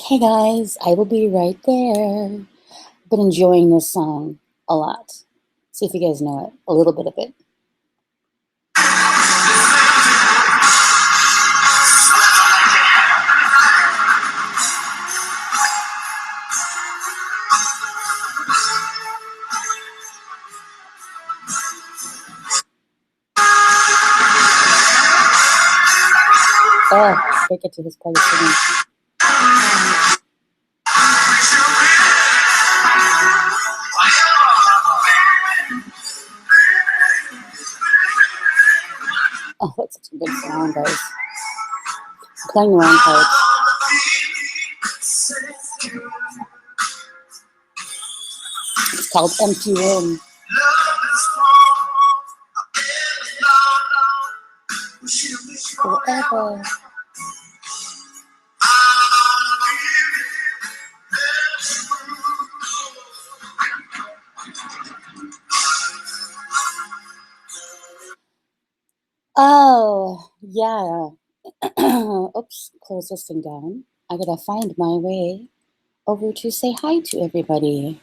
Hey guys, I will be right there. I've been enjoying this song a lot. See if you guys know it, a little bit of it. Oh, break it to his place again. Oh, that's such a good song, guys. I'm playing the wrong parts. It's called Empty Room. Forever. Oh, yeah. Oops, close this thing down. I gotta find my way over to say hi to everybody.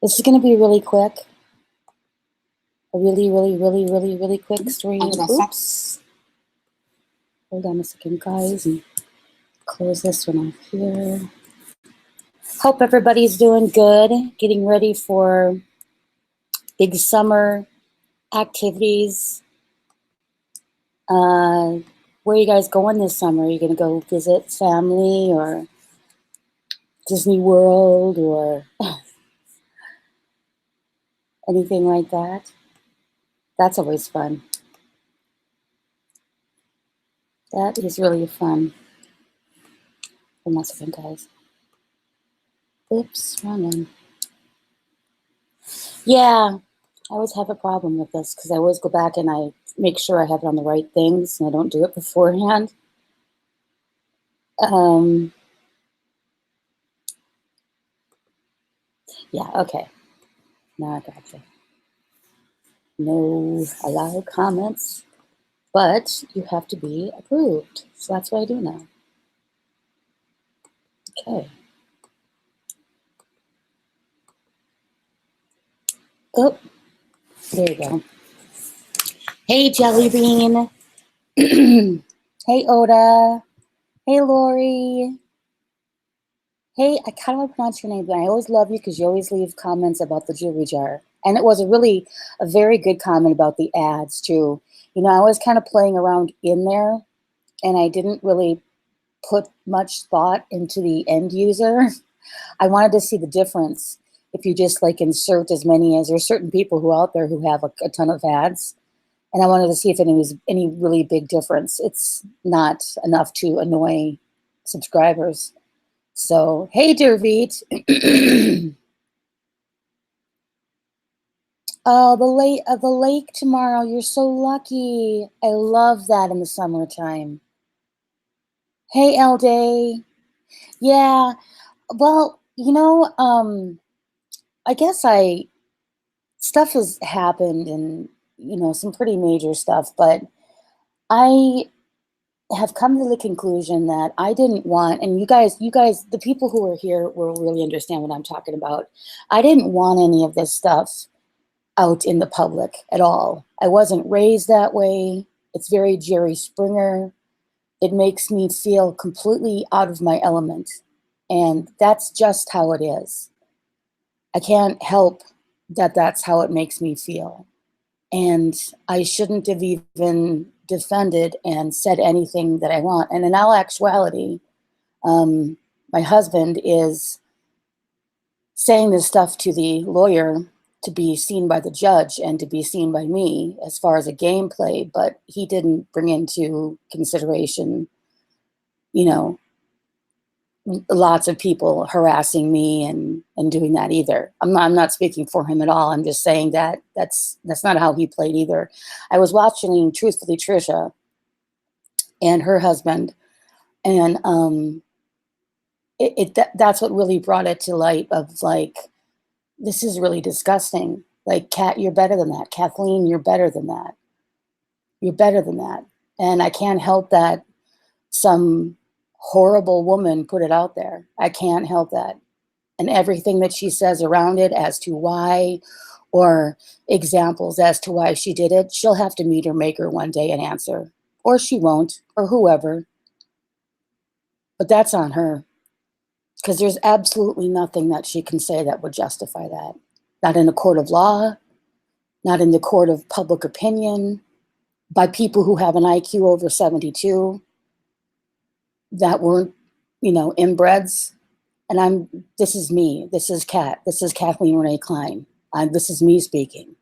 This is gonna be really quick. A really quick stream. Oops. Hold on a second, guys, and close this one off here. Hope everybody's doing good, getting ready for big summer activities. Where are you guys going this summer? Are you going to go visit family or Disney World or anything like that? That's always fun. That is really fun. Hold on a second, guys. Oops, wrong one. Yeah, I always have a problem with this because I always go back and I make sure I have it on the right things and I don't do it beforehand. Yeah, okay. Now I got you. No allowed comments, but you have to be approved. So that's what I do now. Okay. Oh, there you go. Hey, Jelly Bean. Hey, Oda. Hey, Lori. Hey, I kind of want to pronounce your name, but I always love you because you always leave comments about the jewelry jar. And it was a very good comment about the ads, too. You know, I was kind of playing around in there, and I didn't really put much thought into the end user. I wanted to see the difference if you just like insert as many as there's certain people who out there who have a ton of ads. And I wanted to see if any was any really big difference. It's not enough to annoy subscribers. So, hey, Derveet. Oh, the lake tomorrow. You're so lucky. I love that in the summertime. Hey, L Day. Yeah. Well, you know, I guess stuff has happened and, you know, some pretty major stuff, but I have come to the conclusion that I didn't want, and you guys, the people who are here will really understand what I'm talking about. I didn't want any of this stuff out in the public at all. I wasn't raised that way. It's very Jerry Springer. It makes me feel completely out of my element. And that's just how it is. I can't help that that's how it makes me feel. And I shouldn't have even defended and said anything that I want. And in all actuality, my husband is saying this stuff to the lawyer to be seen by the judge and to be seen by me as far as a gameplay, but he didn't bring into consideration, you know, lots of people harassing me and doing that either. I'm not speaking for him at all. I'm just saying that that's not how he played either. I was watching Truthfully Trisha and her husband, and that's what really brought it to light of like, this is really disgusting. Like, Kat, you're better than that. Kathleen, you're better than that. You're better than that. And I can't help that some horrible woman put it out there. I can't help that. And everything that she says around it as to why, or examples as to why she did it, she'll have to meet her maker one day and answer. Or she won't, or whoever. But that's on her. Because there's absolutely nothing that she can say that would justify that. Not in a court of law, not in the court of public opinion, by people who have an IQ over 72, that weren't, inbreds. And this is me. This is Kat. This is Kathleen Renee Klein. This is me speaking.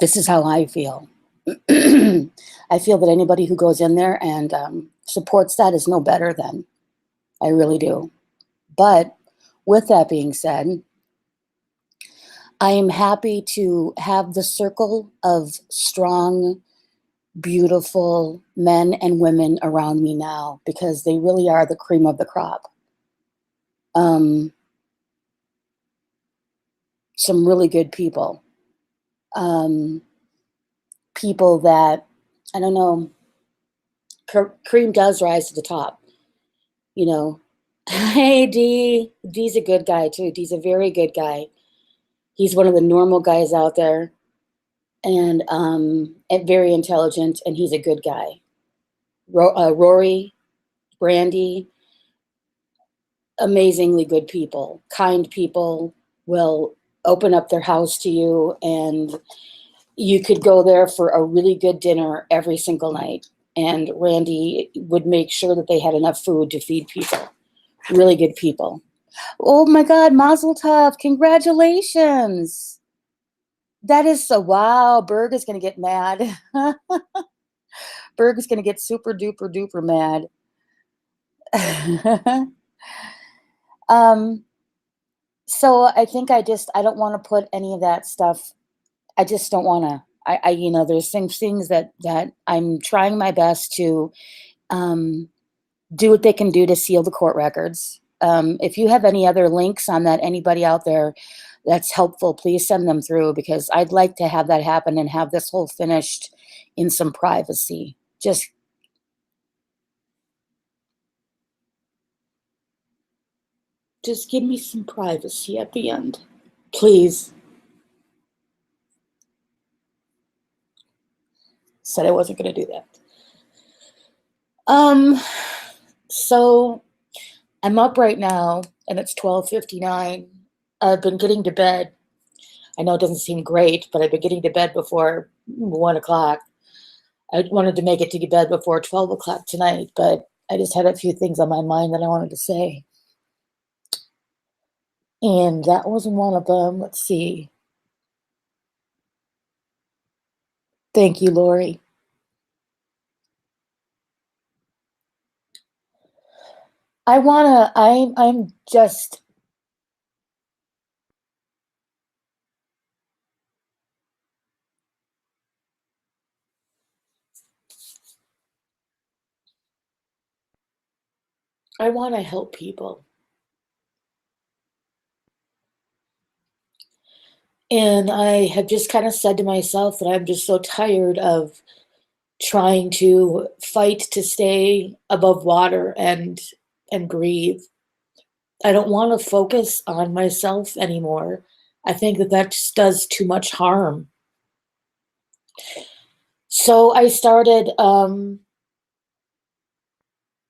This is how I feel. I feel that anybody who goes in there and supports that is no better than. I really do. But with that being said, I am happy to have the circle of strong, beautiful men and women around me now, because they really are the cream of the crop. Some really good people. People that, I don't know, cream does rise to the top. Hey, D. D's a good guy, too. D's a very good guy. He's one of the normal guys out there, and very intelligent, and he's a good guy. Rory, Brandy, amazingly good people, kind people, will open up their house to you, and you could go there for a really good dinner every single night, and Randy would make sure that they had enough food to feed people. Really good people. Oh my God, Mazel Tov, congratulations. That is so, wow, Berg is going to get mad. Berg is going to get super duper duper mad. So I think I don't want to put any of that stuff. I just don't want to. There's some things that I'm trying my best to do what they can do to seal the court records. If you have any other links on that, anybody out there that's helpful, please send them through, because I'd like to have that happen and have this whole finished in some privacy. Just give me some privacy at the end, please. Said I wasn't going to do that. So I'm up right now, and it's 12:59. I've been getting to bed. I know it doesn't seem great, but I've been getting to bed before 1 o'clock. I wanted to make it to bed before 12 o'clock tonight, but I just had a few things on my mind that I wanted to say. And that wasn't one of them. Let's see. Thank you, Lori. I'm just, I want to help people. And I have just kind of said to myself that I'm just so tired of trying to fight to stay above water and breathe. I don't want to focus on myself anymore. I think that just does too much harm. So I started, I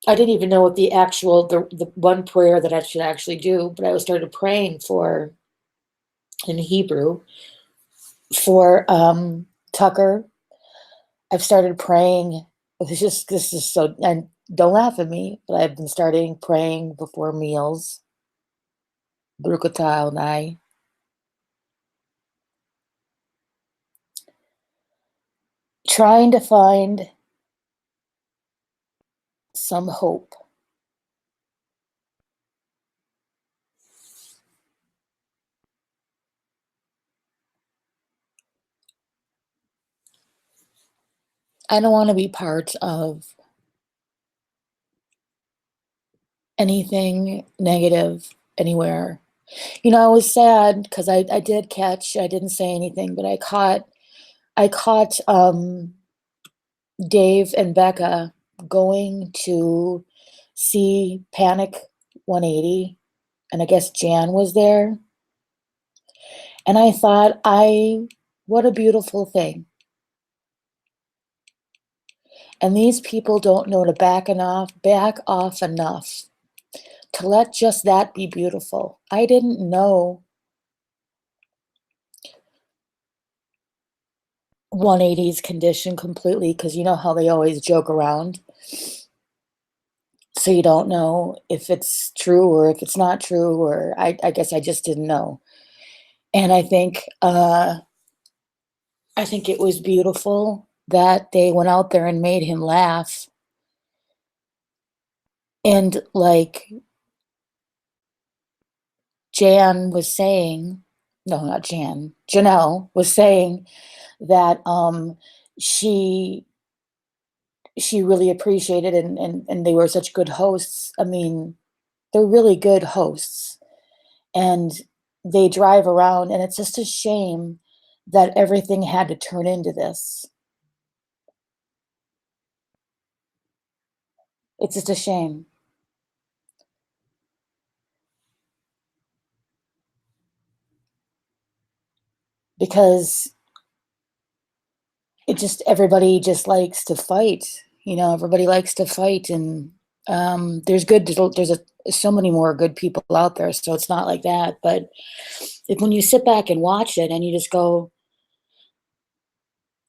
didn't even know what the one prayer that I should actually do, but I started praying in Hebrew, for Tucker. I've started praying. This is so, and don't laugh at me, but I've been starting praying before meals. Baruch atah Adonai. Trying to find some hope. I don't want to be part of anything negative anywhere. I was sad because I didn't say anything, but I caught Dave and Becca going to see Panic 180, and I guess Jan was there. And I thought, what a beautiful thing. And these people don't know to back off enough to let just that be beautiful. I didn't know 180's condition completely, because you know how they always joke around. So you don't know if it's true or if it's not true, or I guess I just didn't know. And I think it was beautiful that they went out there and made him laugh. And like Jan was saying, no, not Jan, Janelle was saying that she really appreciated, and they were such good hosts. I mean, they're really good hosts, and they drive around, and it's just a shame that everything had to turn into this. It's just a shame. Because everybody just likes to fight, everybody likes to fight, and there's so many more good people out there, so it's not like that. But when you sit back and watch it and you just go,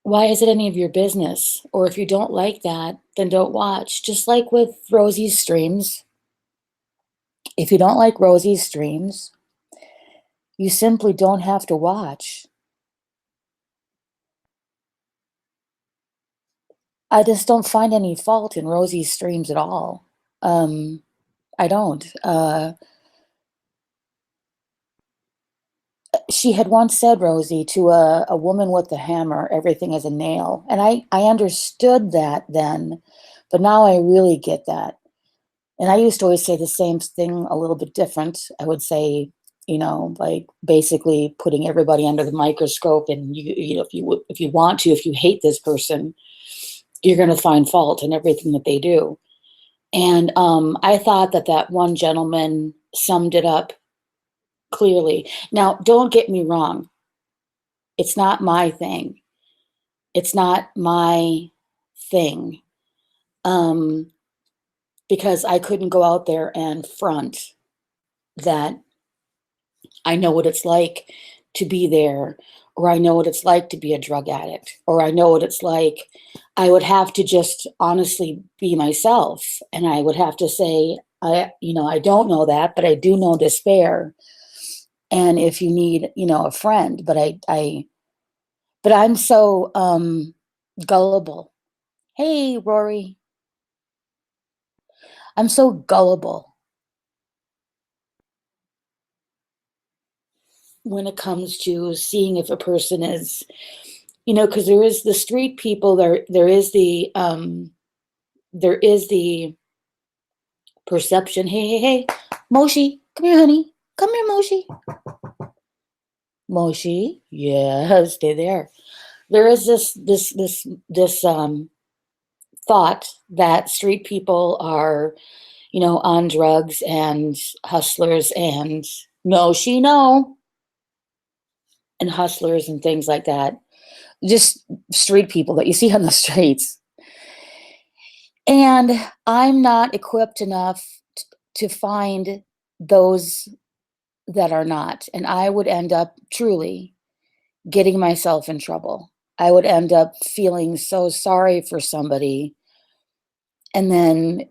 why is it any of your business? Or if you don't like that, then don't watch. Just like with Rosie's streams. If you don't like Rosie's streams, you simply don't have to watch. I just don't find any fault in Rosie's streams at all. I don't. She had once said, Rosie, to a woman with a hammer, everything is a nail. And I understood that then, but now I really get that. And I used to always say the same thing a little bit different. I would say, like basically putting everybody under the microscope, and if you want to, if you hate this person, you're going to find fault in everything that they do. And I thought that one gentleman summed it up clearly. Now, don't get me wrong. It's not my thing. It's not my thing. Because I couldn't go out there and front that I know what it's like to be there, or I know what it's like to be a drug addict, or I know what it's like. I would have to just honestly be myself, and I would have to say, I don't know that, but I do know despair. And if you need, a friend, but I'm so gullible. Hey, Rory. I'm so gullible when it comes to seeing if a person is, because there is the street people, there is the perception. Hey, Moshi, come here, honey. Come here, Moshi. Moshi, yeah, stay there. There is this thought that street people are, on drugs and hustlers, and no, and hustlers and things like that. Just street people that you see on the streets. And I'm not equipped enough to find those that are not. And I would end up truly getting myself in trouble. I would end up feeling so sorry for somebody, and then,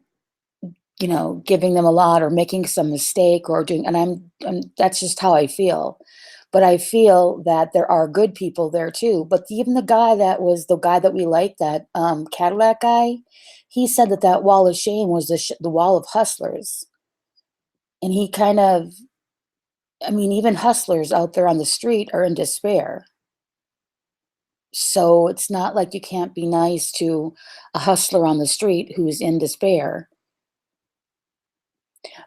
giving them a lot, or making some mistake, or doing, and I'm that's just how I feel. But I feel that there are good people there too. But even the guy that we liked, that Cadillac guy, he said that wall of shame was the wall of hustlers. And he kind of, even hustlers out there on the street are in despair. So it's not like you can't be nice to a hustler on the street who's in despair.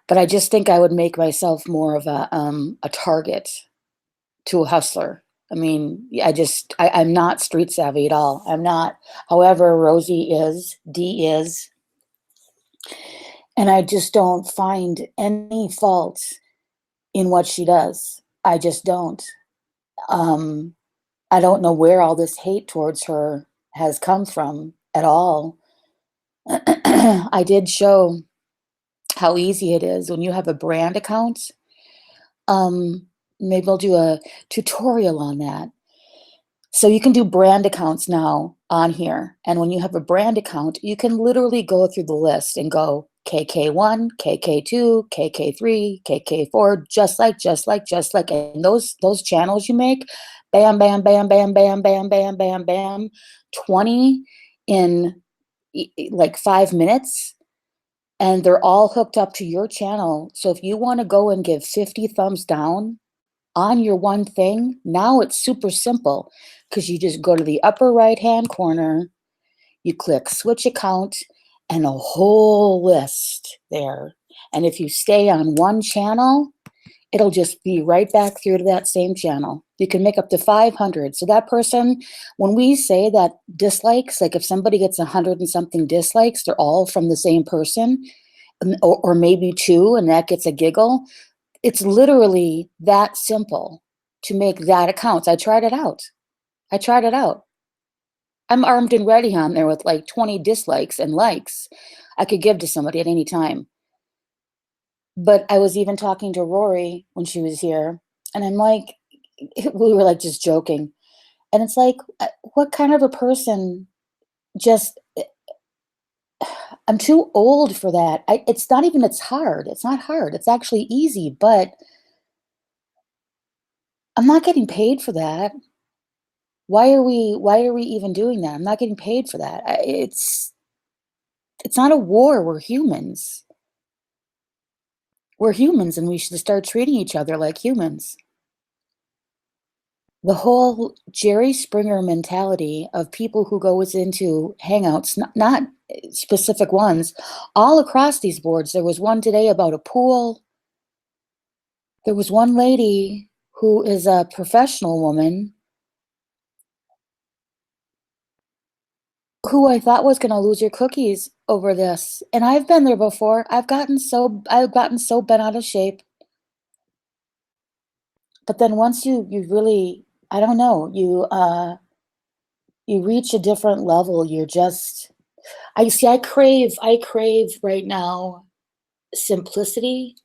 But I just think I would make myself more of a target to a hustler. I'm not street savvy at all. I'm not. However, Rosie is, Dee is. And I just don't find any fault in what she does. I just don't. Um, I don't know where all this hate towards her has come from at all. I did show how easy it is when you have a brand account. Um, Maybe I'll do a tutorial on that. So you can do brand accounts now on here. And when you have a brand account, you can literally go through the list and go KK1, KK2, KK3, KK4, just like. And those channels you make, bam, bam, bam, bam, bam, bam, bam, bam, bam, 20 in like 5 minutes. And they're all hooked up to your channel. So if you want to go and give 50 thumbs down on your one thing, now it's super simple because you just go to the upper right-hand corner, you click switch account, and a whole list there. And if you stay on one channel, it'll just be right back through to that same channel. You can make up to 500. So that person, when we say that dislikes, like if somebody gets 100 and something dislikes, they're all from the same person, or maybe two, and that gets a giggle. It's literally that simple to make that account. I tried it out. I tried it out. I'm armed and ready on there with like 20 dislikes and likes I could give to somebody at any time. But I was even talking to Rory when she was here, and I'm like, we were like just joking. And it's like, what kind of a person just, I'm too old for that. It's not even, it's hard. It's not hard. It's actually easy, but I'm not getting paid for that. Why are we even doing that? I'm not getting paid for that. It's not a war. We're humans. We're humans, and we should start treating each other like humans. The whole Jerry Springer mentality of people who goes into hangouts, not specific ones, all across these boards. There was one today about a pool. There was one lady who is a professional woman who I thought was gonna lose her cookies over this, and I've been there before. I've gotten so bent out of shape, but then once you really, I don't know, you reach a different level, you're just, I crave right now simplicity,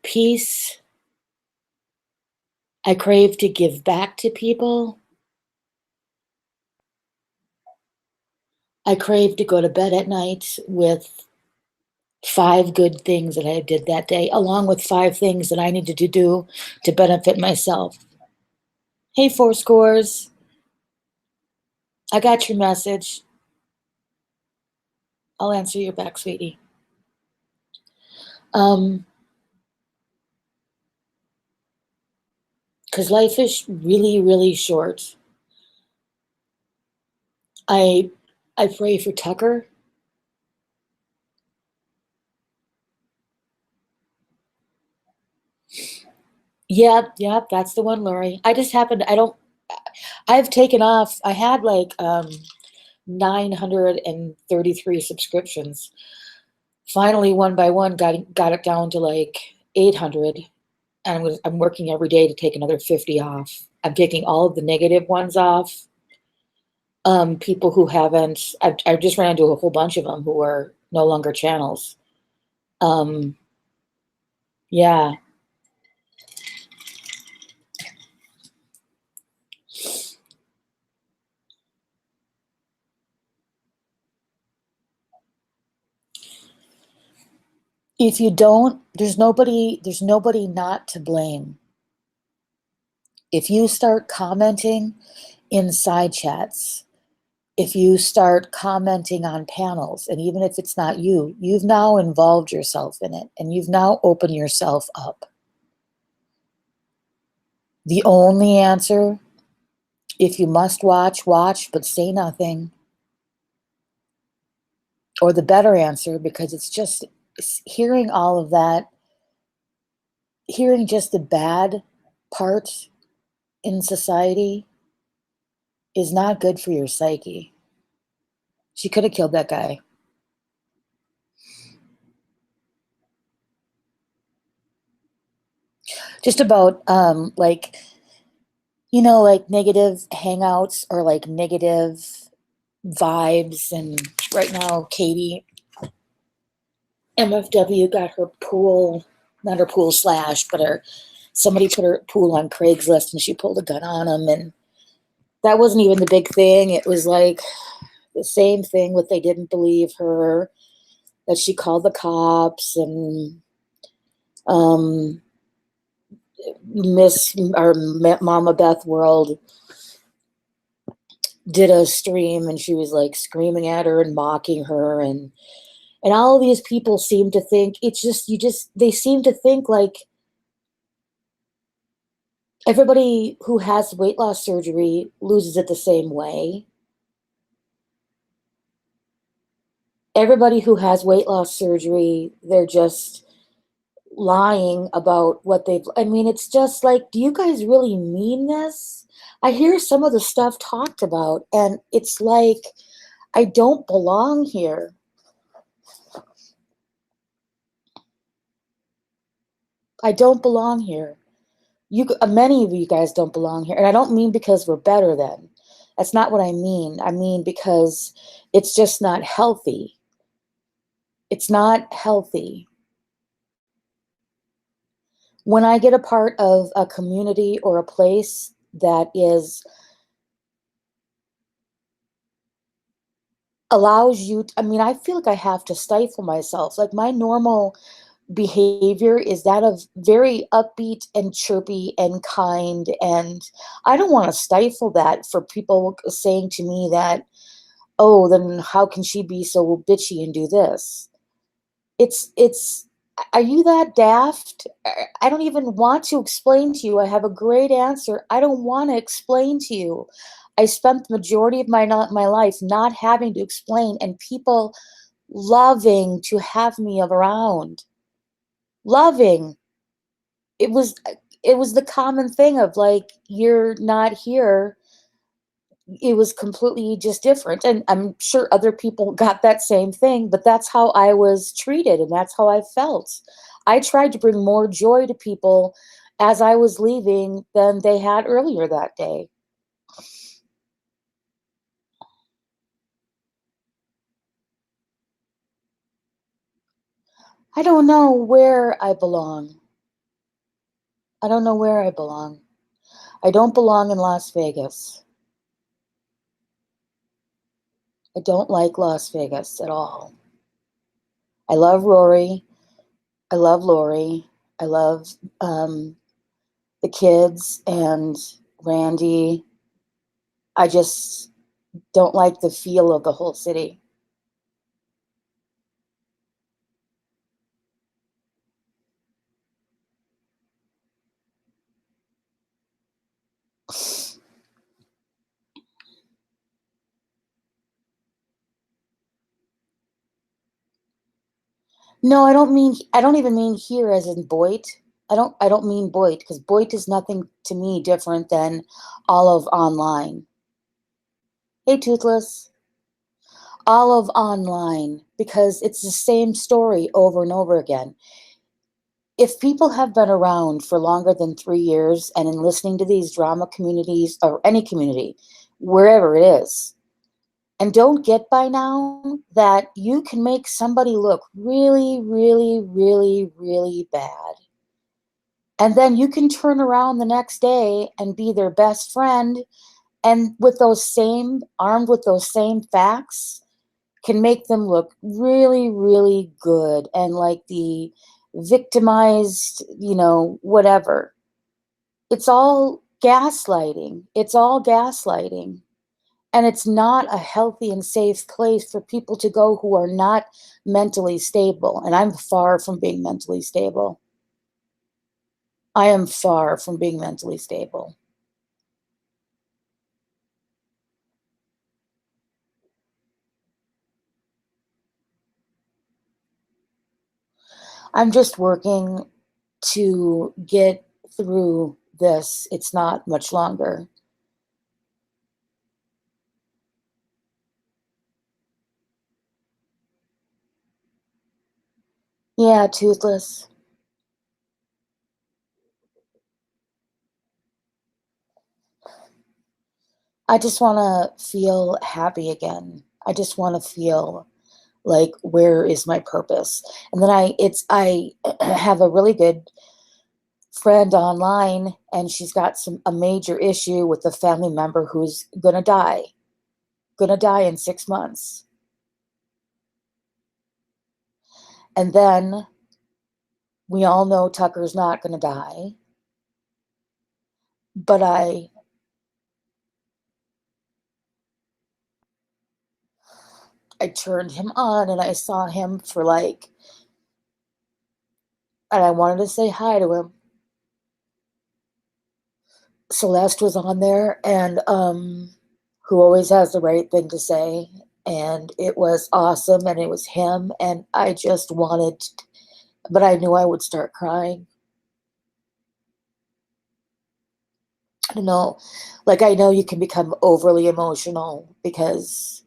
peace. I crave to give back to people. I crave to go to bed at night with 5 good things that I did that day, along with 5 things that I needed to do to benefit myself. Hey, Four Scores, I got your message. I'll answer you back, sweetie. Um, because life is really, really short. I I pray for Tucker. Yep, yep, that's the one, Lori. I just happened, I've taken off. I had like 933 subscriptions. Finally, one by one, got it down to like 800, and I'm working every day to take another 50 off. I'm taking all of the negative ones off. People who haven't, I just ran into a whole bunch of them who are no longer channels. Um, yeah. If you don't, there's nobody not to blame. If you start commenting in side chats, if you start commenting on panels, and even if it's not you, you've now involved yourself in it, and you've now opened yourself up. The only answer, if you must watch, watch, but say nothing. Or the better answer, because it's hearing all of that, hearing just the bad part in society is not good for your psyche. She could have killed that guy. Just about like, like negative hangouts or like negative vibes. And right now, Katy MFW got her pool, not her pool slash, but somebody put her pool on Craigslist and she pulled a gun on him. And that wasn't even the big thing. It was like the same thing with they didn't believe her, that she called the cops, and Miss or Mama Beth World did a stream and she was like screaming at her and mocking her, and all of these people seem to think they seem to think like everybody who has weight loss surgery loses it the same way. Everybody who has weight loss surgery, they're just lying about what I mean, it's just like, do you guys really mean this? I hear some of the stuff talked about and it's like, I don't belong here. I don't belong here. Many of you guys don't belong here. And I don't mean because we're better than. That's not what I mean. I mean because it's just not healthy. It's not healthy. When I get a part of a community or a place that allows you, I feel like I have to stifle myself. Like my normal behavior is that of very upbeat and chirpy and kind. And I don't want to stifle that for people saying to me that, oh, then how can she be so bitchy and do this? Are you that daft? I don't even want to explain to you. I have a great answer. I don't want to explain to you. I spent the majority of my life not having to explain and people loving to have me around. Loving. It was the common thing of like, you're not here. It was completely just different. And I'm sure other people got that same thing, but that's how I was treated and that's how I felt. I tried to bring more joy to people as I was leaving than they had earlier that day. I don't know where I belong. I don't know where I belong. I don't belong in Las Vegas. I don't like Las Vegas at all. I love Rory. I love Lori. I love the kids and Randy. I just don't like the feel of the whole city. No, I don't even mean here as in Boyd. I don't mean Boyd because Boyd is nothing to me different than all of online. Hey, Toothless. All of online because it's the same story over and over again. If people have been around for longer than 3 years and in listening to these drama communities or any community, wherever it is, and don't get by now that you can make somebody look really, really, really, really bad. And then you can turn around the next day and be their best friend. And armed with those same facts, can make them look really, really good and like the victimized, whatever. It's all gaslighting. It's all gaslighting. And it's not a healthy and safe place for people to go who are not mentally stable. And I'm far from being mentally stable. I am far from being mentally stable. I'm just working to get through this. It's not much longer. Yeah, toothless. I just want to feel happy again. I just want to feel like, where is my purpose? And then I have a really good friend online, and she's got a major issue with a family member who's gonna die in 6 months. And then we all know Tucker's not gonna die, but I turned him on and I saw him for like, and I wanted to say hi to him. Celeste was on there, and who always has the right thing to say, and it was awesome, and it was him, and I just wanted, but I knew I would start crying. I don't know, like, I know you can become overly emotional because,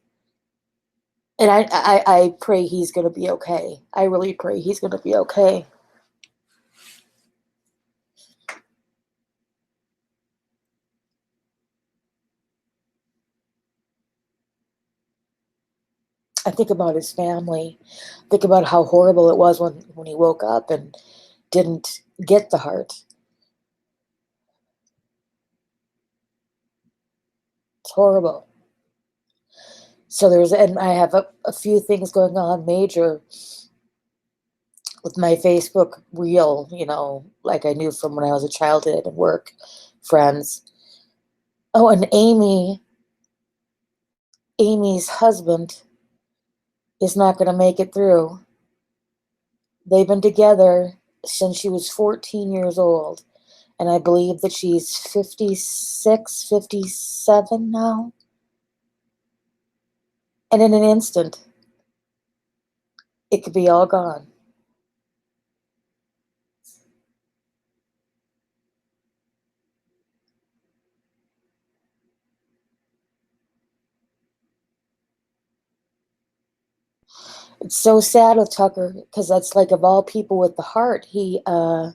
and I pray he's gonna be okay. I really pray he's gonna be okay. I think about his family. Think about how horrible it was when he woke up and didn't get the heart. It's horrible. So and I have a few things going on major with my Facebook reel, like I knew from when I was a child and work friends. Oh, and Amy's husband is not going to make it through. They've been together since she was 14 years old. And I believe that she's 56, 57 now. And in an instant, it could be all gone. It's so sad with Tucker because that's like, of all people with the heart, I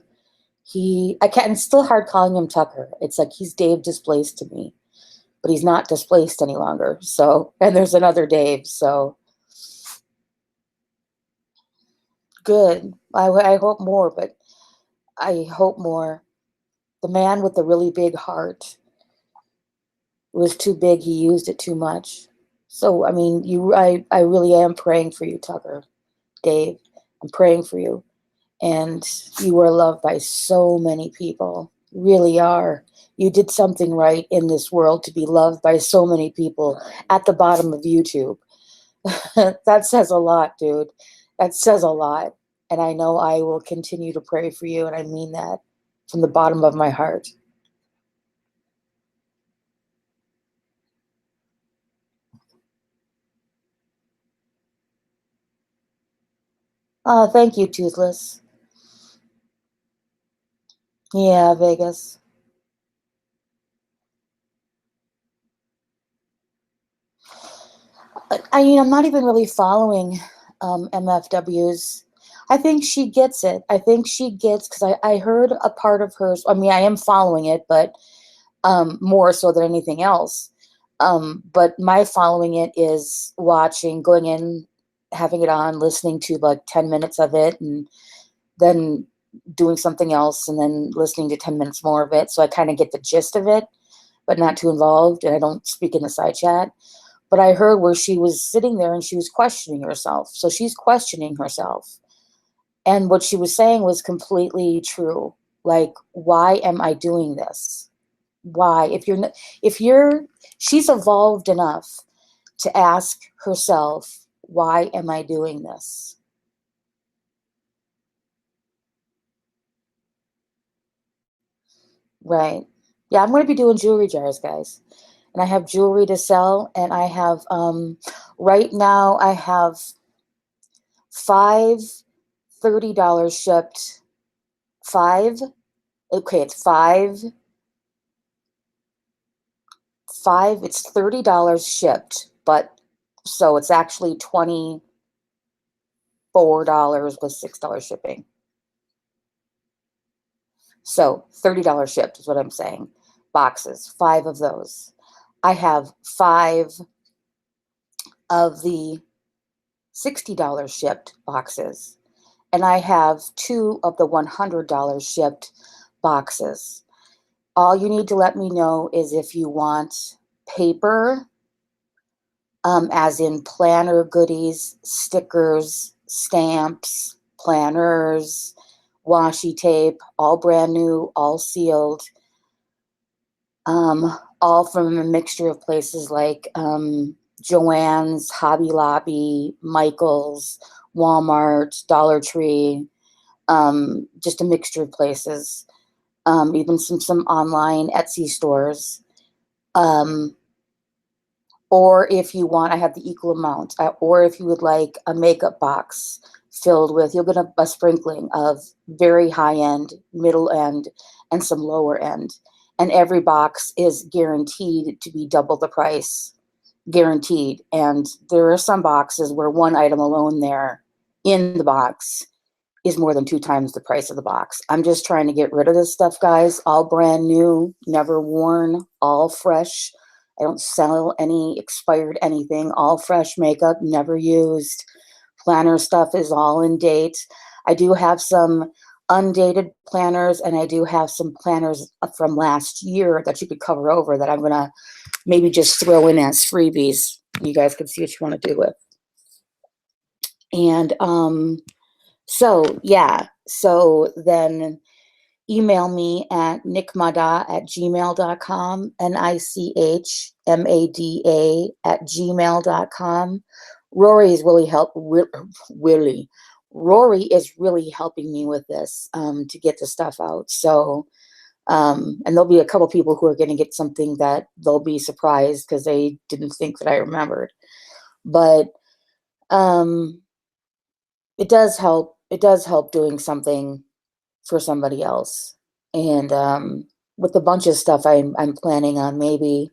can't, it's still hard calling him Tucker. It's like he's Dave displaced to me, but he's not displaced any longer. So, and there's another Dave. So good. I hope more, but I hope more. The man with the really big heart, it was too big. He used it too much. So, I mean, I really am praying for you, Tucker, Dave. I'm praying for you. And you are loved by so many people. Really are. You did something right in this world to be loved by so many people at the bottom of YouTube. That says a lot, dude. That says a lot. And I know I will continue to pray for you, and I mean that from the bottom of my heart. Thank you, Toothless. Yeah, Vegas. I'm not even really following MFW's. I think she gets it. I think she gets, because I heard a part of hers. I mean, I am following it, but more so than anything else. But my following it is watching, going in, having it on, listening to like 10 minutes of it, and then doing something else, and then listening to 10 minutes more of it. So I kind of get the gist of it, but not too involved, and I don't speak in the side chat. But I heard where she was sitting there and she was questioning herself. So she's questioning herself. And what she was saying was completely true. Like, why am I doing this? Why? She's evolved enough to ask herself, why am I doing this? Right. Yeah, I'm going to be doing jewelry jars, guys. And I have jewelry to sell, and I have, right now, I have five $30 shipped. Five. Okay, it's five. It's $30 shipped, but so it's actually 20. $4 with $6 shipping. So $30 shipped is what I'm saying. Boxes, 5 of those. I have 5 of the $60 shipped boxes, and I have 2 of the $100 shipped boxes. All you need to let me know is if you want paper, as in planner goodies, stickers, stamps, planners, washi tape, all brand new, all sealed, all from a mixture of places like Joann's, Hobby Lobby, Michael's, Walmart, Dollar Tree, just a mixture of places, even some online Etsy stores. Or if you want, I have the equal amount, or if you would like a makeup box filled with, you'll get a sprinkling of very high end, middle end, and some lower end. And every box is guaranteed to be double the price, guaranteed. And there are some boxes where one item alone there in the box is more than 2 times the price of the box. I'm just trying to get rid of this stuff, guys. All brand new, never worn, all fresh. I don't sell any expired anything, all fresh makeup, never used. Planner stuff is all in date. I do have some undated planners, and I do have some planners from last year that you could cover over that I'm going to maybe just throw in as freebies. You guys can see what you want to do with. And so, yeah, so then email me at nichmada@gmail.com, nichmada@gmail.com. Rory is really Rory is really helping me with this, to get the stuff out. So, and there'll be a couple people who are going to get something that they'll be surprised because they didn't think that I remembered. But it does help. It does help doing something for somebody else. And with a bunch of stuff, I'm planning on maybe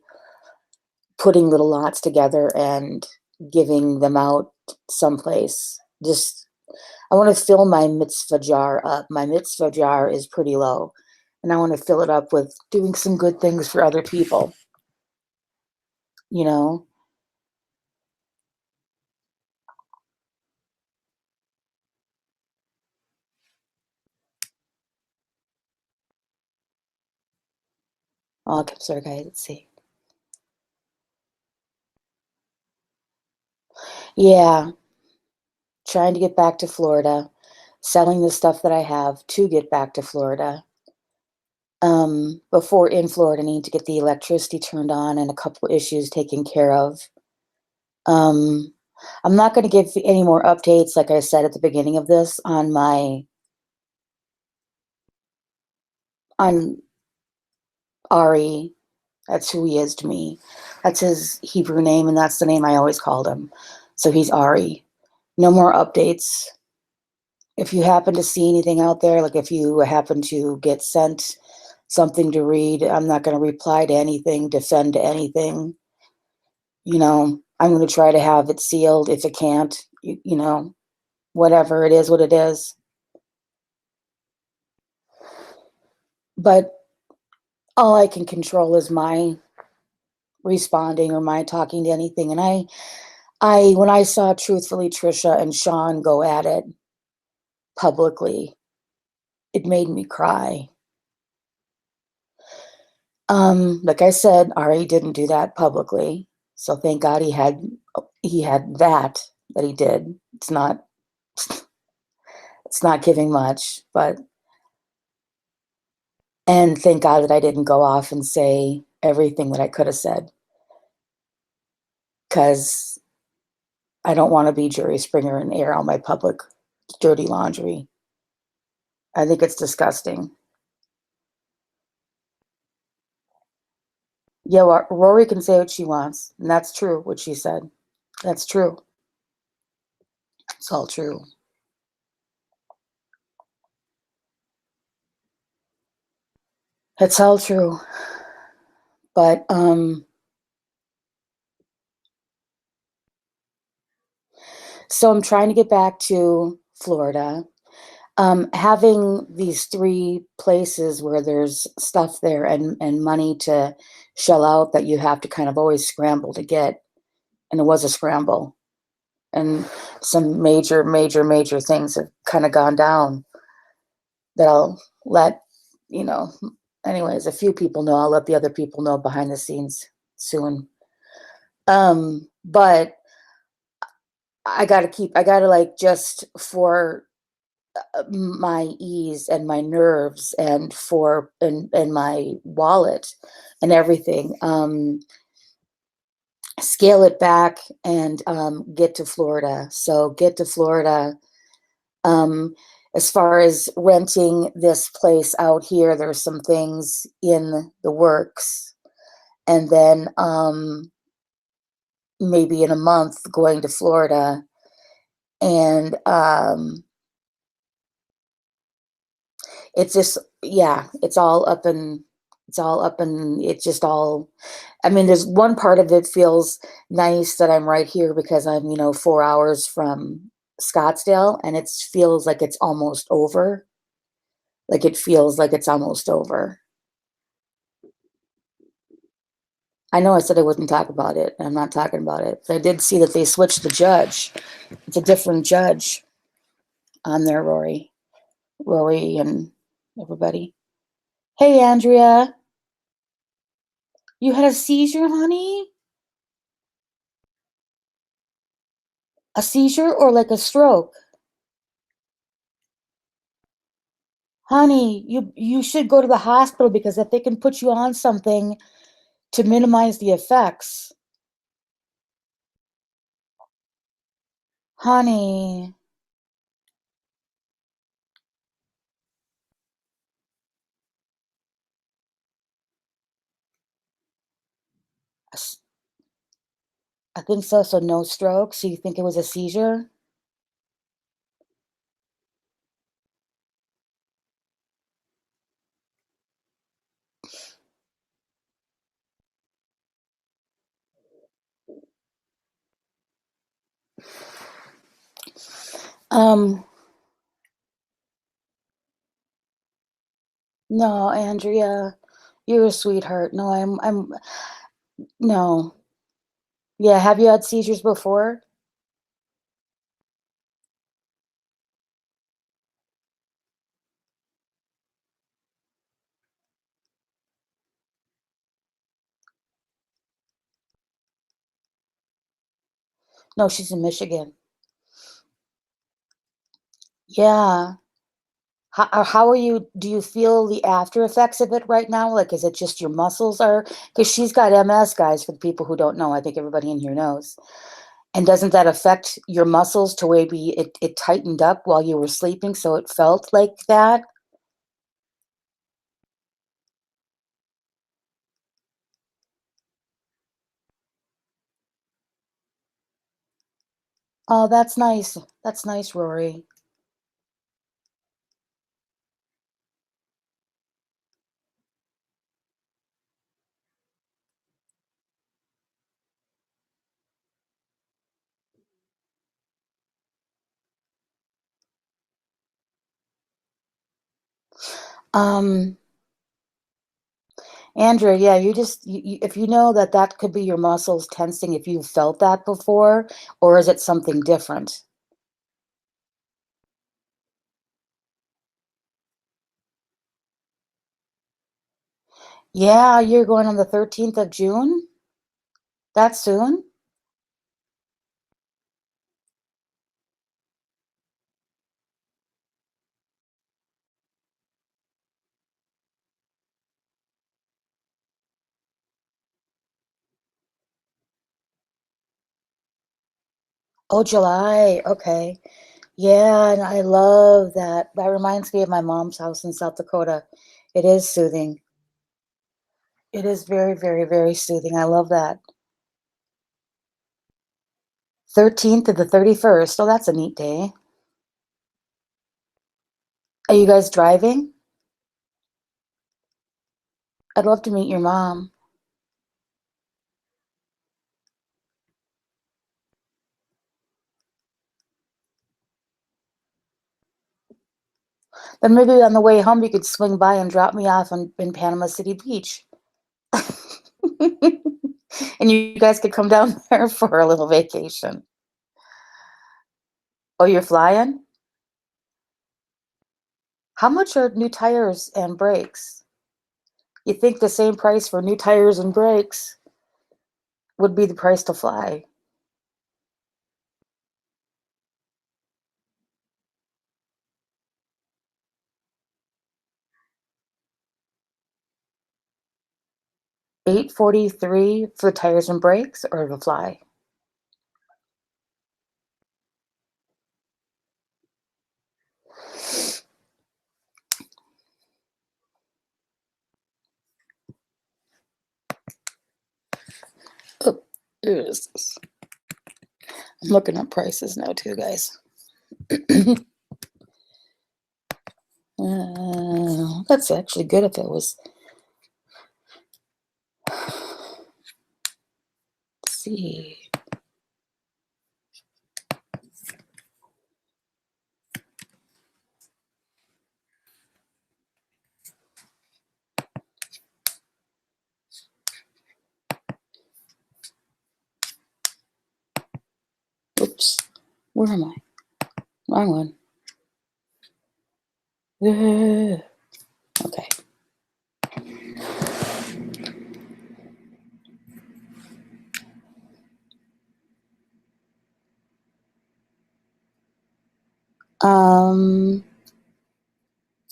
putting little lots together and giving them out someplace. Just, I want to fill my mitzvah jar up. My mitzvah jar is pretty low, and I want to fill it up with doing some good things for other people. You know? Oh, okay, sorry, guys. Let's see. Yeah, trying to get back to Florida, selling the stuff that I have to get back to Florida. Before in Florida, I need to get the electricity turned on and a couple issues taken care of. I'm not going to give any more updates, like I said at the beginning of this, on Ari. That's who he is to me. That's his Hebrew name, and that's the name I always called him. So he's Ari. No more updates. If you happen to see anything out there, like if you happen to get sent something to read, I'm not going to reply to anything, defend to anything. You know, I'm going to try to have it sealed. If it can't, you know, whatever, it is what it is. But all I can control is my responding or my talking to anything. And when I saw truthfully Trisha and Sean go at it publicly, it made me cry. Like I said, Ari didn't do that publicly, so thank God he had that he did. It's not giving much, but, and thank God that I didn't go off and say everything that I could have said, because I don't want to be Jerry Springer and air all my public dirty laundry. I think it's disgusting. Yeah, Rory can say what she wants, and that's true, what she said. That's true. It's all true. It's all true. But So I'm trying to get back to Florida. Having these 3 places where there's stuff there and money to shell out that you have to kind of always scramble to get, and it was a scramble, and some major, major, major things have kinda gone down that I'll let, you know anyways, a few people know, I'll let the other people know behind the scenes soon. But I gotta, like, just for my ease and my nerves and and my wallet and everything, scale it back and get to Florida. So get to Florida. Um, as far as renting this place out here, there's some things in the works, and then maybe in a month going to Florida, and it's just yeah, it's all up and it's just all I mean, there's one part of it feels nice that I'm right here because I'm, 4 hours from Scottsdale, and it feels like it's almost over. Like, it feels like it's almost over. I know I said I wouldn't talk about it, and I'm not talking about it, but I did see that they switched the judge. It's a different judge on there, Rory. Rory and everybody. Hey, Andrea. You had a seizure, honey? A seizure or like a stroke? Honey, you should go to the hospital because if they can put you on something to minimize the effects. Honey, I think so. So no stroke. So you think it was a seizure? Um, no, Andrea, you're a sweetheart. No, no. Yeah, have you had seizures before? No, she's in Michigan. Yeah. How are you? Do you feel the after effects of it right now? Like, is it just your muscles are? Because she's got MS, guys, for the people who don't know. I think everybody in here knows. And doesn't that affect your muscles to where it tightened up while you were sleeping, so it felt like that? Oh, that's nice. That's nice, Rory. Um, Andrea, yeah, if you know that that could be your muscles tensing, if you've felt that before, or is it something different? Yeah, you're going on the 13th of June? That soon? Oh, July. Okay. Yeah, and I love that. That reminds me of my mom's house in South Dakota. It is soothing. It is very, very, very soothing. I love that. 13th to the 31st. Oh, that's a neat day. Are you guys driving? I'd love to meet your mom. Then maybe on the way home you could swing by and drop me off in Panama City Beach. And you guys could come down there for a little vacation. Oh, you're flying? How much are new tires and brakes? You think the same price for new tires and brakes would be the price to fly? $843 for tires and brakes or to fly? Oh, here it is. I'm looking up prices now too, guys. That's actually good if it was. Let's see. Oops. Where am I? Wrong one. Okay.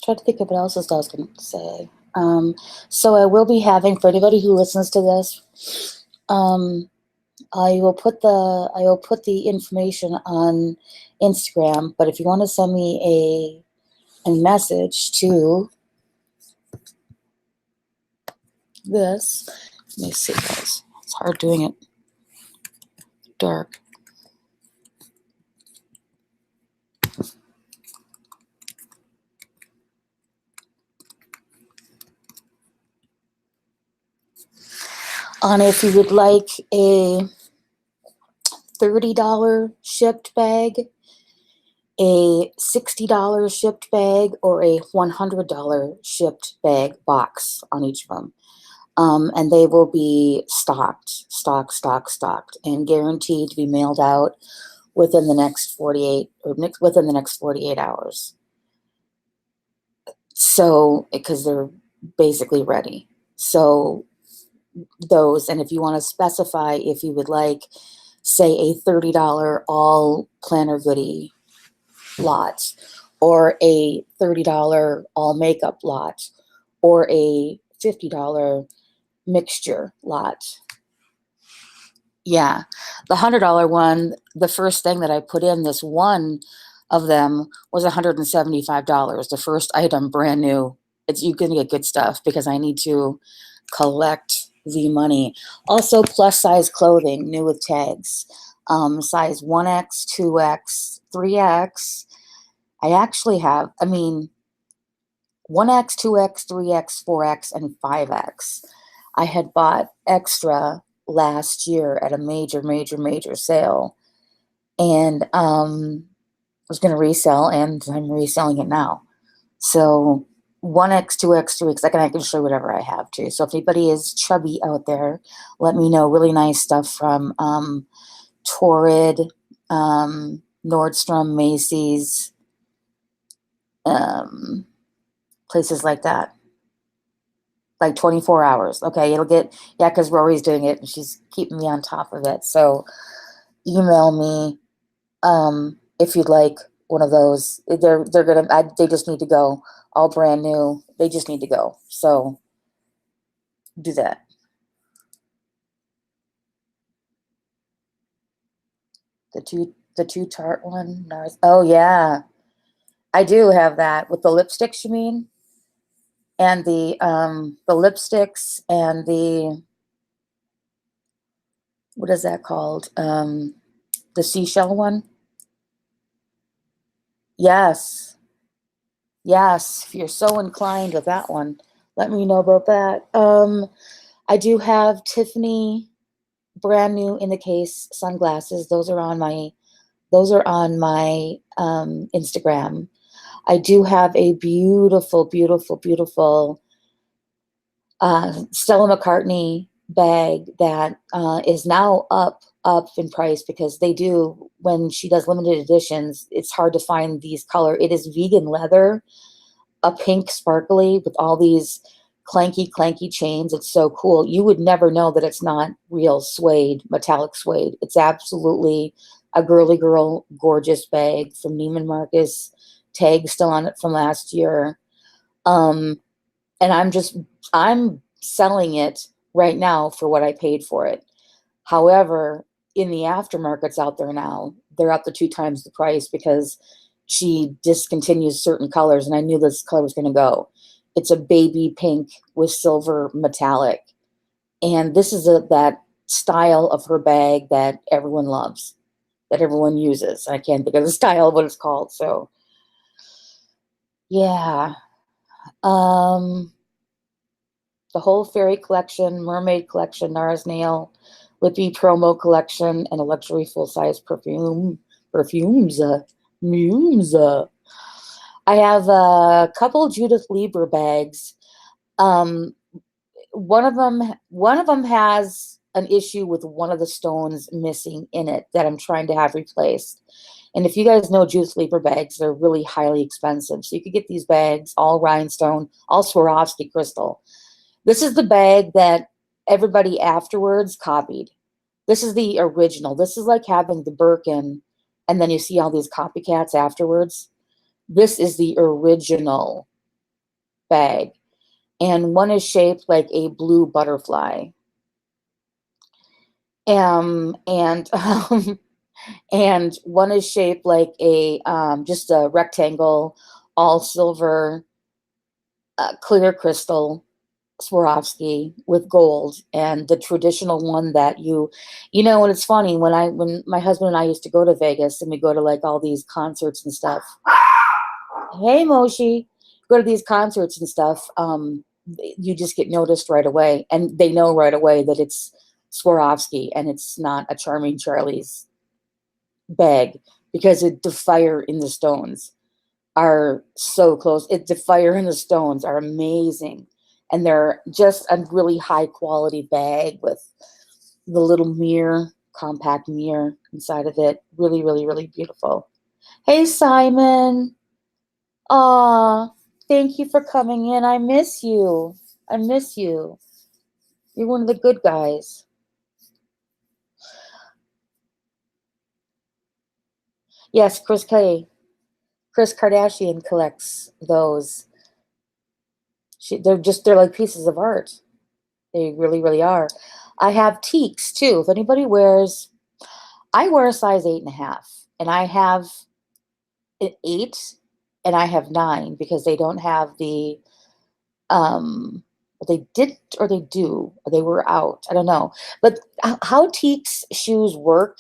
Try to think of what else I was going to say. So I will be having, for anybody who listens to this, I will put the information on Instagram, but if you want to send me a message to this, let me see, guys. It's hard doing it dark. On if you would like a $30 shipped bag, a $60 shipped bag, or a $100 shipped bag box on each of them. And they will be stocked, and guaranteed to be mailed out within the next 48 hours. So, because they're basically ready. So those, and if you want to specify if you would like, say, a $30 all planner goodie lot, or a $30 all makeup lot, or a $50 mixture lot. Yeah, the $100 one, the first thing that I put in, this one of them was $175. The first item, brand new. You're gonna get good stuff because I need to collect the money. Also, plus size clothing, new with tags. Size 1X, 2X, 3X. I actually have, 1X, 2X, 3X, 4X, and 5X. I had bought extra last year at a major sale, and was going to resell, and I'm reselling it now. So 1X, 2X, 3X, I can show you whatever I have too. So if anybody is chubby out there, let me know. Really nice stuff from Torrid, Nordstrom, Macy's, places like that. Like 24 hours. Okay, it'll get, yeah, because Rory's doing it and she's keeping me on top of it. So email me if you'd like one of those. They just need to go. All brand new. They just need to go. So do that. The two tart one. Oh yeah, I do have that with the lipsticks. You mean? And the lipsticks and the, what is that called? The seashell one. Yes. Yes, if you're so inclined with that one, let me know about that. I do have Tiffany brand new in the case sunglasses. Those are on my Instagram. I do have a beautiful, beautiful, beautiful Stella McCartney bag that is now up in price because they do, when she does limited editions, it's hard to find these color. It is vegan leather, a pink sparkly with all these clanky chains. It's so cool. You would never know that it's not real suede, metallic suede. It's absolutely a girly girl, gorgeous bag from Neiman Marcus. Tag still on it from last year. And I'm selling it right now for what I paid for it. However, in the aftermarkets out there now, they're up to 2 times the price because she discontinues certain colors, and I knew this color was going to go. It's a baby pink with silver metallic. And this is that style of her bag that everyone loves, that everyone uses. I can't think of the style of what it's called. So, yeah. The whole fairy collection, mermaid collection, Nara's nail, Lippy promo collection, and a luxury full-size perfumes. Mumes. I have a couple Judith Lieber bags. One of them has an issue with one of the stones missing in it that I'm trying to have replaced. And if you guys know Judith Lieber bags, they're really highly expensive. So you could get these bags, all rhinestone, all Swarovski crystal. This is the bag that everybody afterwards copied. This is the original. This is like having the Birkin, and then you see all these copycats afterwards. This is the original bag. And one is shaped like a blue butterfly. And one is shaped like a just a rectangle, all silver, clear crystal Swarovski with gold, and the traditional one that you know. And it's funny, when my husband and I used to go to Vegas and we go to like all these concerts and stuff. Hey Moshi, go to these concerts and stuff. You just get noticed right away, and they know right away that it's Swarovski and it's not a Charming Charlie's bag, because the fire in the stones are so close. The fire in the stones are amazing. And they're just a really high quality bag with the little mirror, compact mirror inside of it. Really, really, really beautiful. Hey, Simon. Aw, thank you for coming in. I miss you. I miss you. You're one of the good guys. Yes, Chris Kardashian collects those. They're like pieces of art. They really, really are. I have teaks too. If anybody I wear a size 8.5, and I have an 8, and I have 9 because they don't have the they did, or they do, or they were out. I don't know. But how teaks shoes work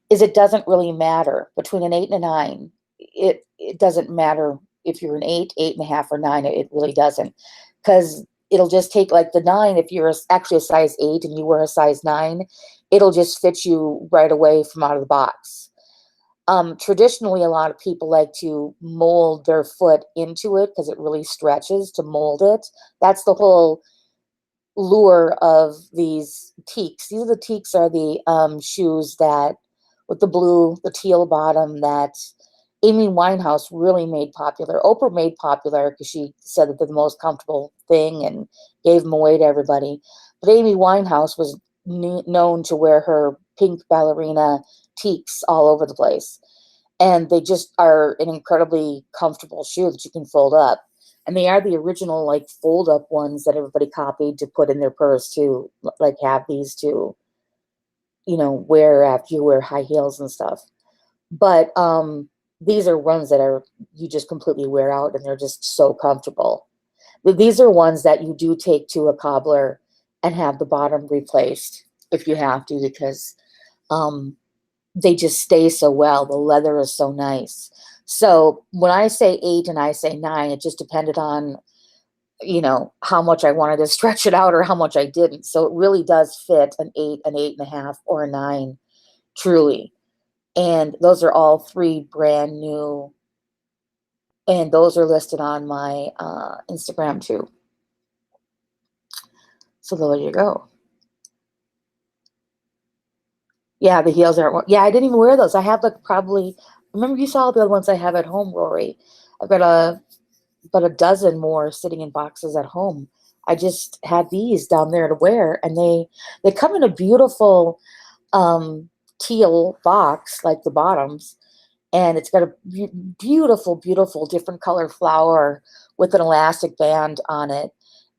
is it doesn't really matter between an 8 and a 9. It doesn't matter if you're an 8, 8.5, or 9. It really doesn't, because it'll just take like the 9. If you're actually a size 8 and you wear a size 9, it'll just fit you right away from out of the box. Traditionally, a lot of people like to mold their foot into it because it really stretches to mold it. That's the whole lure of these teaks. The teaks are the shoes that, with the teal bottom, that Amy Winehouse really made popular. Oprah made popular because she said that they're the most comfortable thing and gave them away to everybody. But Amy Winehouse was known to wear her pink ballerina teaks all over the place. And they just are an incredibly comfortable shoe that you can fold up. And they are the original like fold up ones that everybody copied to put in their purse to like have these to, wear after you wear high heels and stuff. But these are ones that you just completely wear out, and they're just so comfortable. But these are ones that you do take to a cobbler and have the bottom replaced if you have to, because they just stay so well. The leather is so nice. So when I say 8 and I say 9, it just depended on, how much I wanted to stretch it out or how much I didn't. So it really does fit an 8, an 8.5, or a 9, truly. And those are all 3 brand new And those are listed on my Instagram too. So there you go. Yeah, the heels are, yeah, I didn't even wear those. I have like probably, remember you saw the other ones I have at home, Rory. I've got about a dozen more sitting in boxes at home. I just had these down there to wear, and they come in a beautiful teal box, like the bottoms, and it's got a beautiful, beautiful different color flower with an elastic band on it.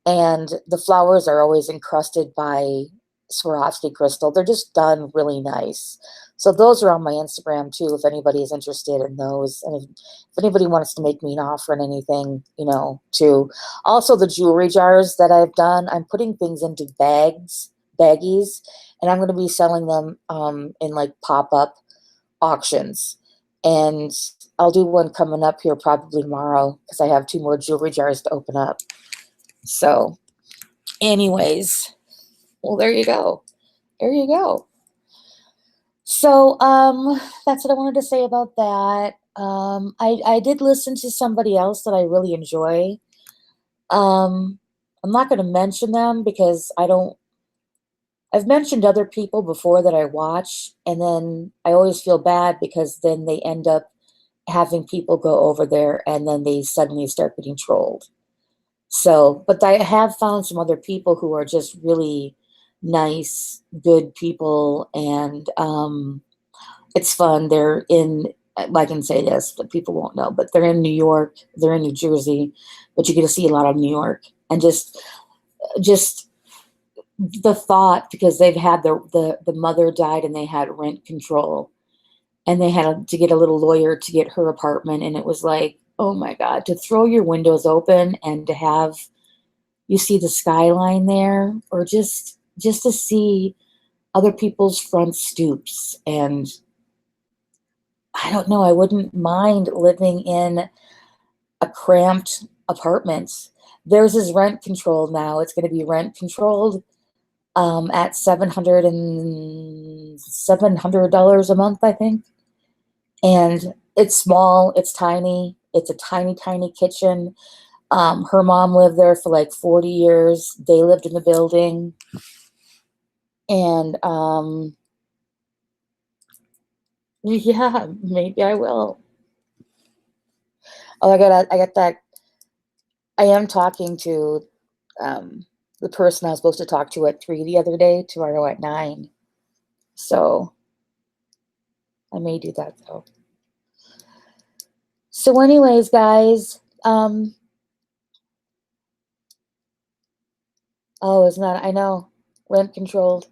And the flowers are always encrusted by Swarovski crystal. They're just done really nice. So those are on my Instagram too, if anybody is interested in those. And if anybody wants to make me an offer on anything, too. Also the jewelry jars that I've done, I'm putting things into baggies, and I'm going to be selling them in like pop-up auctions. And I'll do one coming up here probably tomorrow because I have 2 more jewelry jars to open up. So anyways, well, there you go. There you go. So that's what I wanted to say about that. I did listen to somebody else that I really enjoy. I'm not going to mention them because I've mentioned other people before that I watch, and then I always feel bad because then they end up having people go over there and then they suddenly start getting trolled. So, but I have found some other people who are just really nice, good people, and it's fun. They're in, I can say this, but people won't know, but they're in New York, they're in New Jersey, but you get to see a lot of New York, and just the thought, because they've had the mother died and they had rent control, and they had to get a little lawyer to get her apartment, and it was like, oh my God, to throw your windows open and to have you see the skyline there, or just to see other people's front stoops. And I don't know, I wouldn't mind living in a cramped apartment. Theirs is rent controlled now. It's going to be rent controlled at $700 a month, I think. And it's small, it's tiny, it's a tiny, tiny kitchen. Her mom lived there for like 40 years. They lived in the building. And yeah, maybe I will. Oh, I got that. I am talking to the person I was supposed to talk to at 3 the other day, tomorrow at 9. So I may do that though. So anyways, guys, oh, it's not, I know, rent controlled.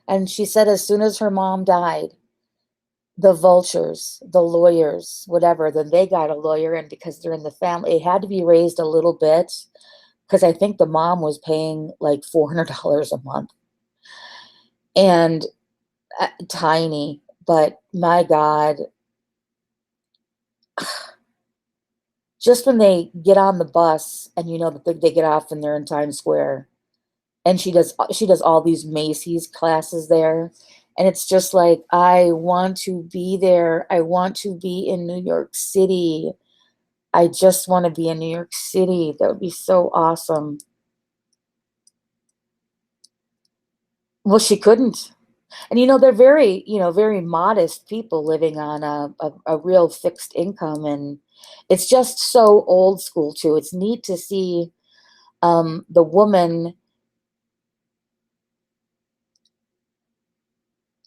And she said as soon as her mom died, the vultures, the lawyers, whatever, then they got a lawyer, and because they're in the family, it had to be raised a little bit, because I think the mom was paying like $400 a month. And tiny, but my God, just when they get on the bus and that they get off and they're in Times Square, and she does all these Macy's classes there, and it's just like, I want to be there. I want to be in New York City. I just want to be in New York City. That would be so awesome. Well, she couldn't. And they're very, very modest people living on a real fixed income, and it's just so old school too. It's neat to see the woman.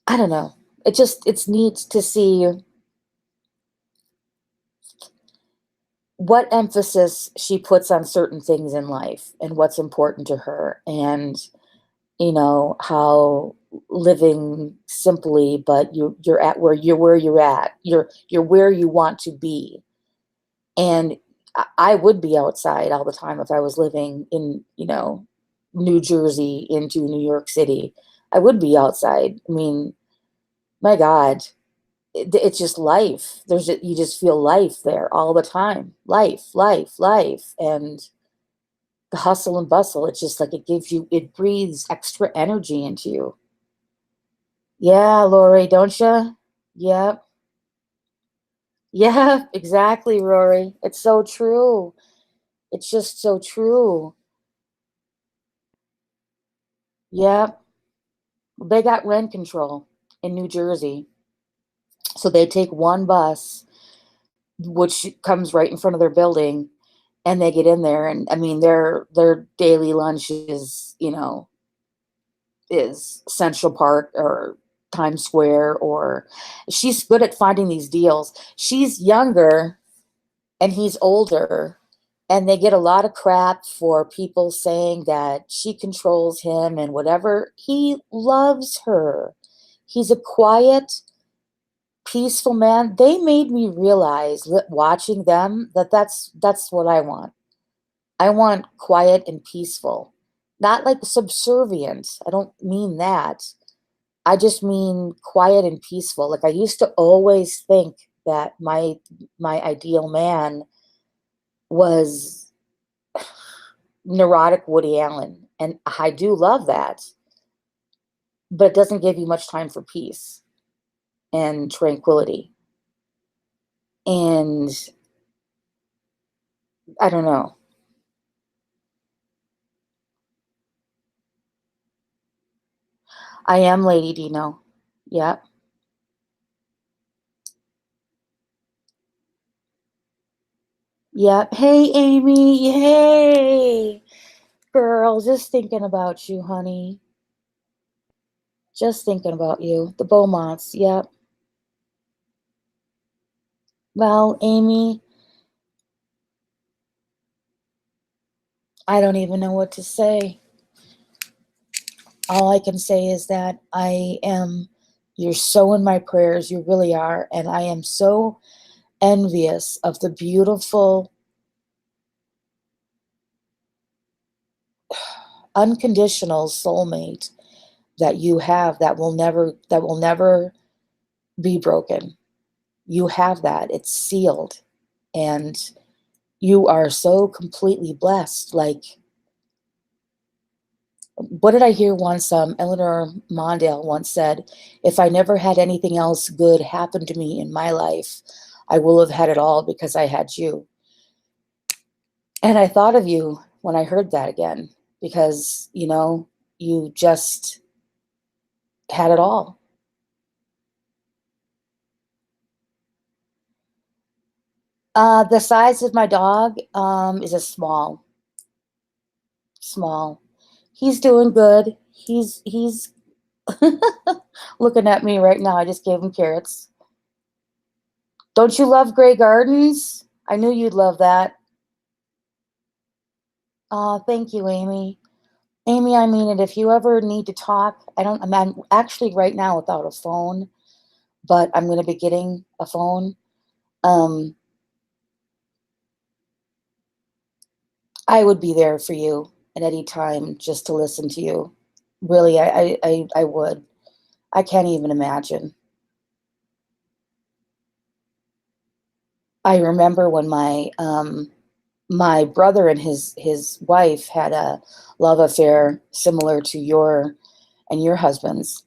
I don't know. It's neat to see what emphasis she puts on certain things in life and what's important to her, and how living simply, but you're at where you're at. You're where you want to be. And I would be outside all the time if I was living in, New Jersey into New York City. I would be outside. I mean, my God, it's just life. You just feel life there all the time. Life, life, life. And the hustle and bustle, it's just like it breathes extra energy into you. Yeah, Lori, don't you? Yep. Yeah, exactly, Rory. It's so true. It's just so true. Yeah, they got rent control in New Jersey. So they take one bus, which comes right in front of their building, and they get in there. And I mean, their daily lunch is Central Park or Times Square, or she's good at finding these deals. She's younger and he's older, and they get a lot of crap for people saying that she controls him and whatever. He loves her. He's a quiet, peaceful man. They made me realize watching them that that's what I want. I want quiet and peaceful. Not like subservient. I don't mean that. I just mean quiet and peaceful. Like I used to always think that my ideal man was neurotic Woody Allen, and I do love that, but it doesn't give you much time for peace and tranquility. And I don't know. I am Lady Dino. Yep. Yep. Hey, Amy. Hey, girl. Just thinking about you, honey. Just thinking about you. The Beaumonts. Yep. Well, Amy, I don't even know what to say. All I can say is that you're so in my prayers. You really are. And I am so envious of the beautiful, unconditional soulmate that you have that will never be broken. You have that. It's sealed. And you are so completely blessed. Like, what did I hear once? Eleanor Mondale once said, if I never had anything else good happen to me in my life, I will have had it all because I had you. And I thought of you when I heard that again, because, you just had it all. The size of my dog is a small. He's doing good. He's looking at me right now. I just gave him carrots. Don't you love Grey Gardens? I knew you'd love that. Thank you, Amy. Amy, I mean it. If you ever need to talk, I'm actually right now without a phone, but I'm going to be getting a phone. Um, I would be there for you at any time just to listen to you. Really, I would. I can't even imagine. I remember when my brother and his wife had a love affair similar to your husband's.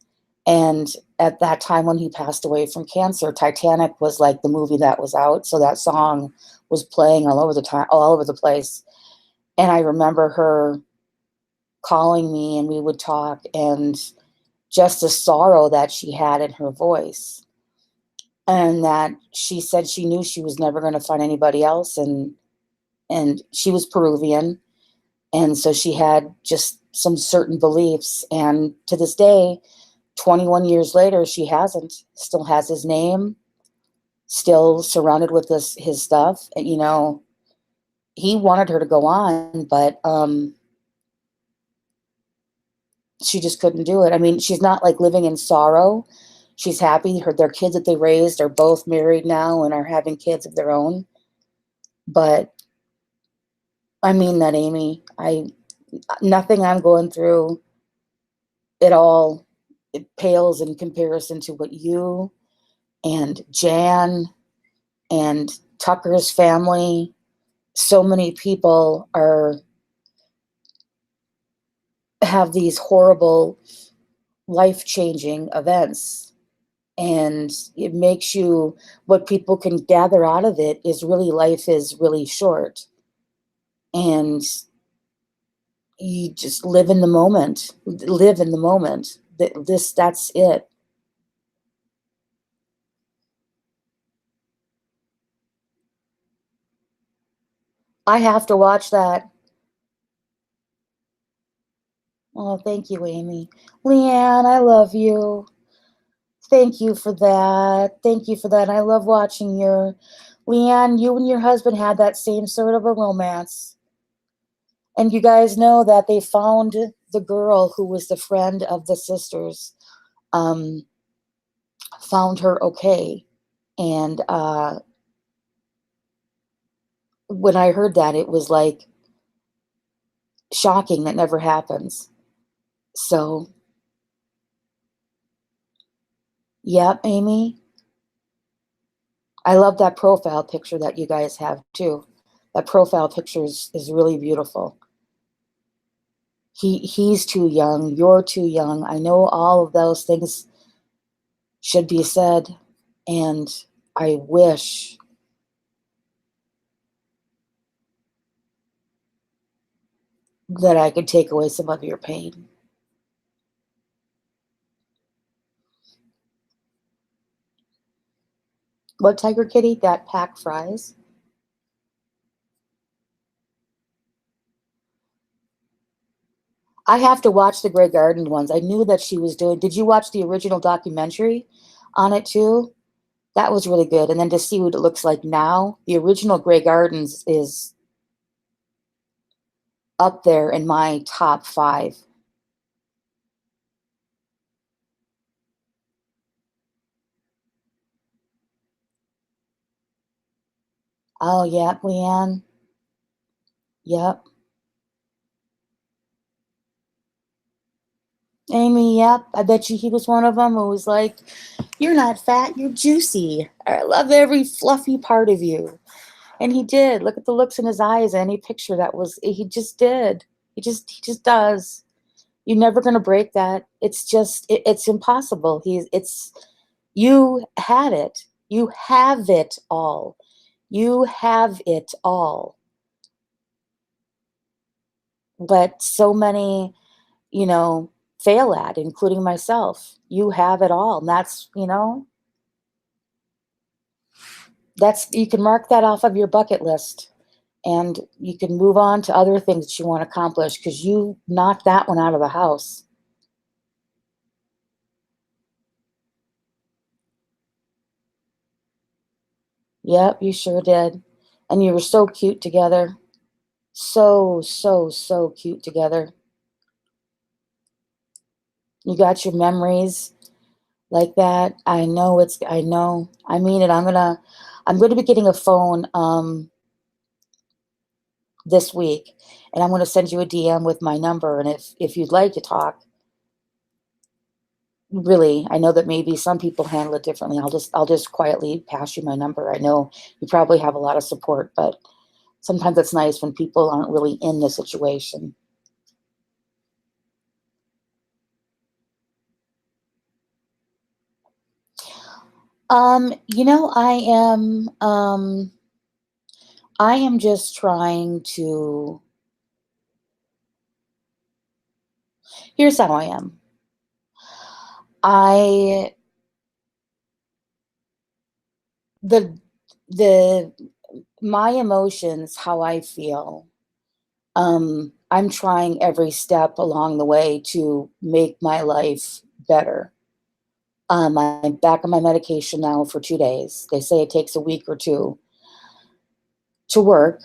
And at that time when he passed away from cancer, Titanic was like the movie that was out. So that song was playing all over the place. And I remember her calling me and we would talk, and just the sorrow that she had in her voice. And that she said she knew she was never going to find anybody else. And she was Peruvian. And so she had just some certain beliefs. And to this day, 21 years later, she still has his name, still surrounded with his stuff. And, he wanted her to go on, but she just couldn't do it. I mean, she's not like living in sorrow. She's happy. Their kids that they raised are both married now and are having kids of their own. But I mean that, Amy. Nothing I'm going through at all, it pales in comparison to what you and Jan and Tucker's family, so many people have these horrible life-changing events. And it makes you, what people can gather out of it is really life is really short. And you just live in the moment, live in the moment. That's it. I have to watch that. Oh, thank you, Amy. Leanne, I love you. Thank you for that. Thank you for that. I love watching your Leanne, you and your husband had that same sort of a romance. And you guys know that they found the girl who was the friend of the sisters, um, found her okay. And when I heard that, it was like shocking. That never happens. So, yep, Amy. I love that profile picture that you guys have too. That profile picture is really beautiful. He's too young, you're too young. I know all of those things should be said, and I wish that I could take away some of your pain. What, Tiger Kitty? That pack fries? I have to watch the Grey Garden ones. I knew that she was doing. Did you watch the original documentary on it too? That was really good. And then to see what it looks like now, the original Grey Gardens is up there in my top 5. Oh, yeah, Leanne. Yep. Amy, yep. I bet you he was one of them who was like, "You're not fat, you're juicy. I love every fluffy part of you." And he did. Look at the looks in his eyes. Any picture that was, he just did. He just does. You're never going to break that. It's just, it's impossible. You had it. You have it all. You have it all. But so many, you know, fail at, including myself. You have it all. And that's, you can mark that off of your bucket list, and you can move on to other things that you want to accomplish because you knocked that one out of the house. Yep, you sure did. And you were so cute together. So, so, so cute together. You got your memories like that. I know. I mean it. I'm gonna be getting a phone this week, and I'm gonna send you a DM with my number. And if you'd like to talk, really, I know that maybe some people handle it differently. I'll just quietly pass you my number. I know you probably have a lot of support, but sometimes it's nice when people aren't really in the situation. I am just trying to, here's how I am. I the the my emotions, how I feel. I'm trying every step along the way to make my life better. I'm back on my medication now for 2 days. They say it takes a week or two to work,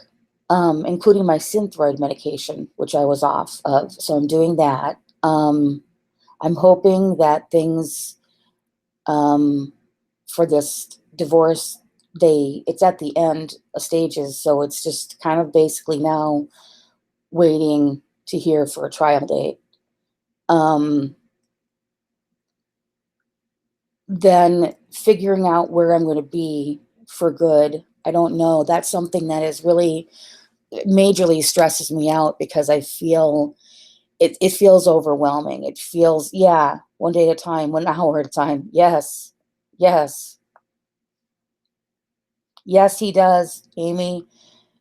including my Synthroid medication, which I was off of. So I'm doing that. I'm hoping that things, for this divorce, it's at the end of stages. So it's just kind of basically now waiting to hear for a trial date. Um, then figuring out where I'm going to be for good. I don't know. That's something that is really majorly stresses me out because I feel it feels overwhelming. It feels, yeah, one day at a time, 1 hour at a time. Yes. Yes. Yes, he does, Amy.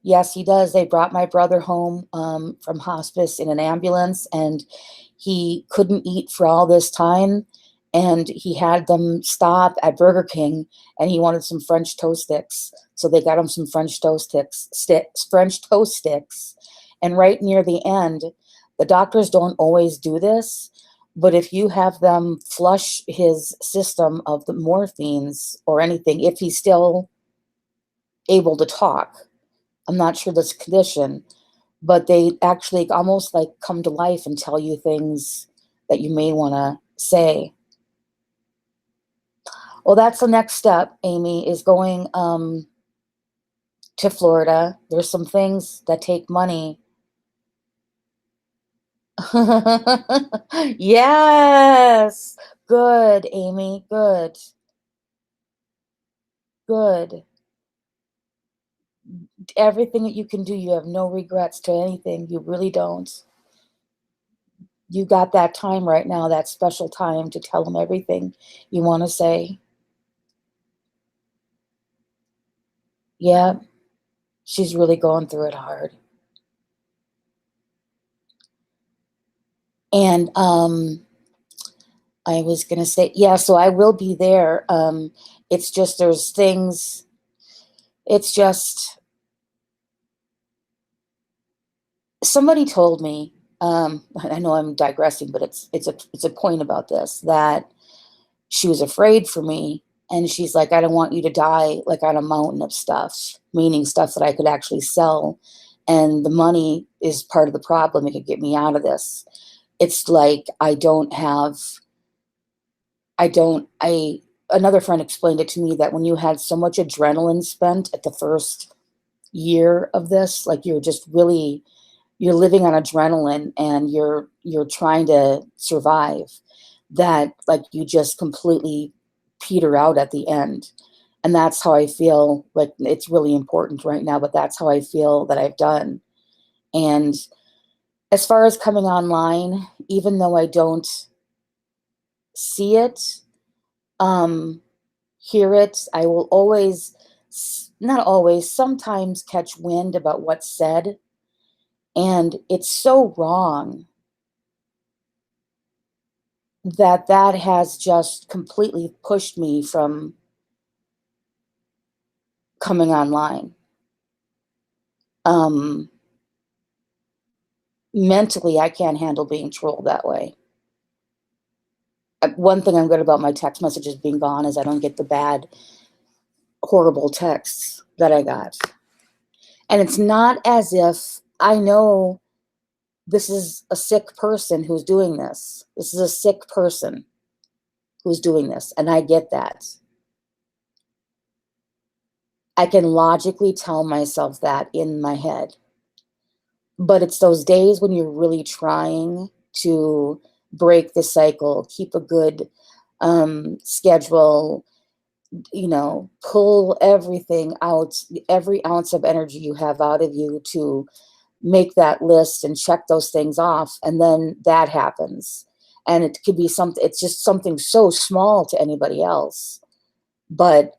Yes, he does. They brought my brother home from hospice in an ambulance, and he couldn't eat for all this time. And he had them stop at Burger King, and he wanted some French toast sticks. So they got him some French toast sticks. And right near the end, the doctors don't always do this, but if you have them flush his system of the morphines or anything, if he's still able to talk, I'm not sure this condition, but they actually almost like come to life and tell you things that you may want to say. Well, that's the next step, Amy, is going to Florida. There's some things that take money. Yes. Good, Amy. Good. Good. Everything that you can do, you have no regrets to anything. You really don't. You got that time right now, that special time to tell them everything you want to say. Yeah, she's really going through it hard. And I was gonna say, yeah, so I will be there. It's just there's things. It's just somebody told me. I know I'm digressing, but it's a point about this that she was afraid for me, and she's like, I don't want you to die like on a mountain of stuff, meaning stuff that I could actually sell, and the money is part of the problem. It could get me out of this. It's like I another friend explained it to me that when you had so much adrenaline spent at the first year of this, like you're living on adrenaline and you're trying to survive, that like you just completely peter out at the end. And that's how I feel like it's really important right now, but that's how I feel that I've done. And as far as coming online, even though I don't see it, um, hear it, I will always, not always, sometimes catch wind about what's said. And it's so wrong that has just completely pushed me from coming online. Um, Mentally, I can't handle being trolled that way. One thing I'm good about my text messages being gone is I don't get the bad, horrible texts that I got. And it's not as if I know this is a sick person who's doing this. This is a sick person who's doing this, and I get that. I can logically tell myself that in my head. But it's those days when you're really trying to break the cycle, keep a good schedule, pull everything out, every ounce of energy you have out of you to make that list and check those things off. And then that happens. And it could be something, it's just something so small to anybody else. But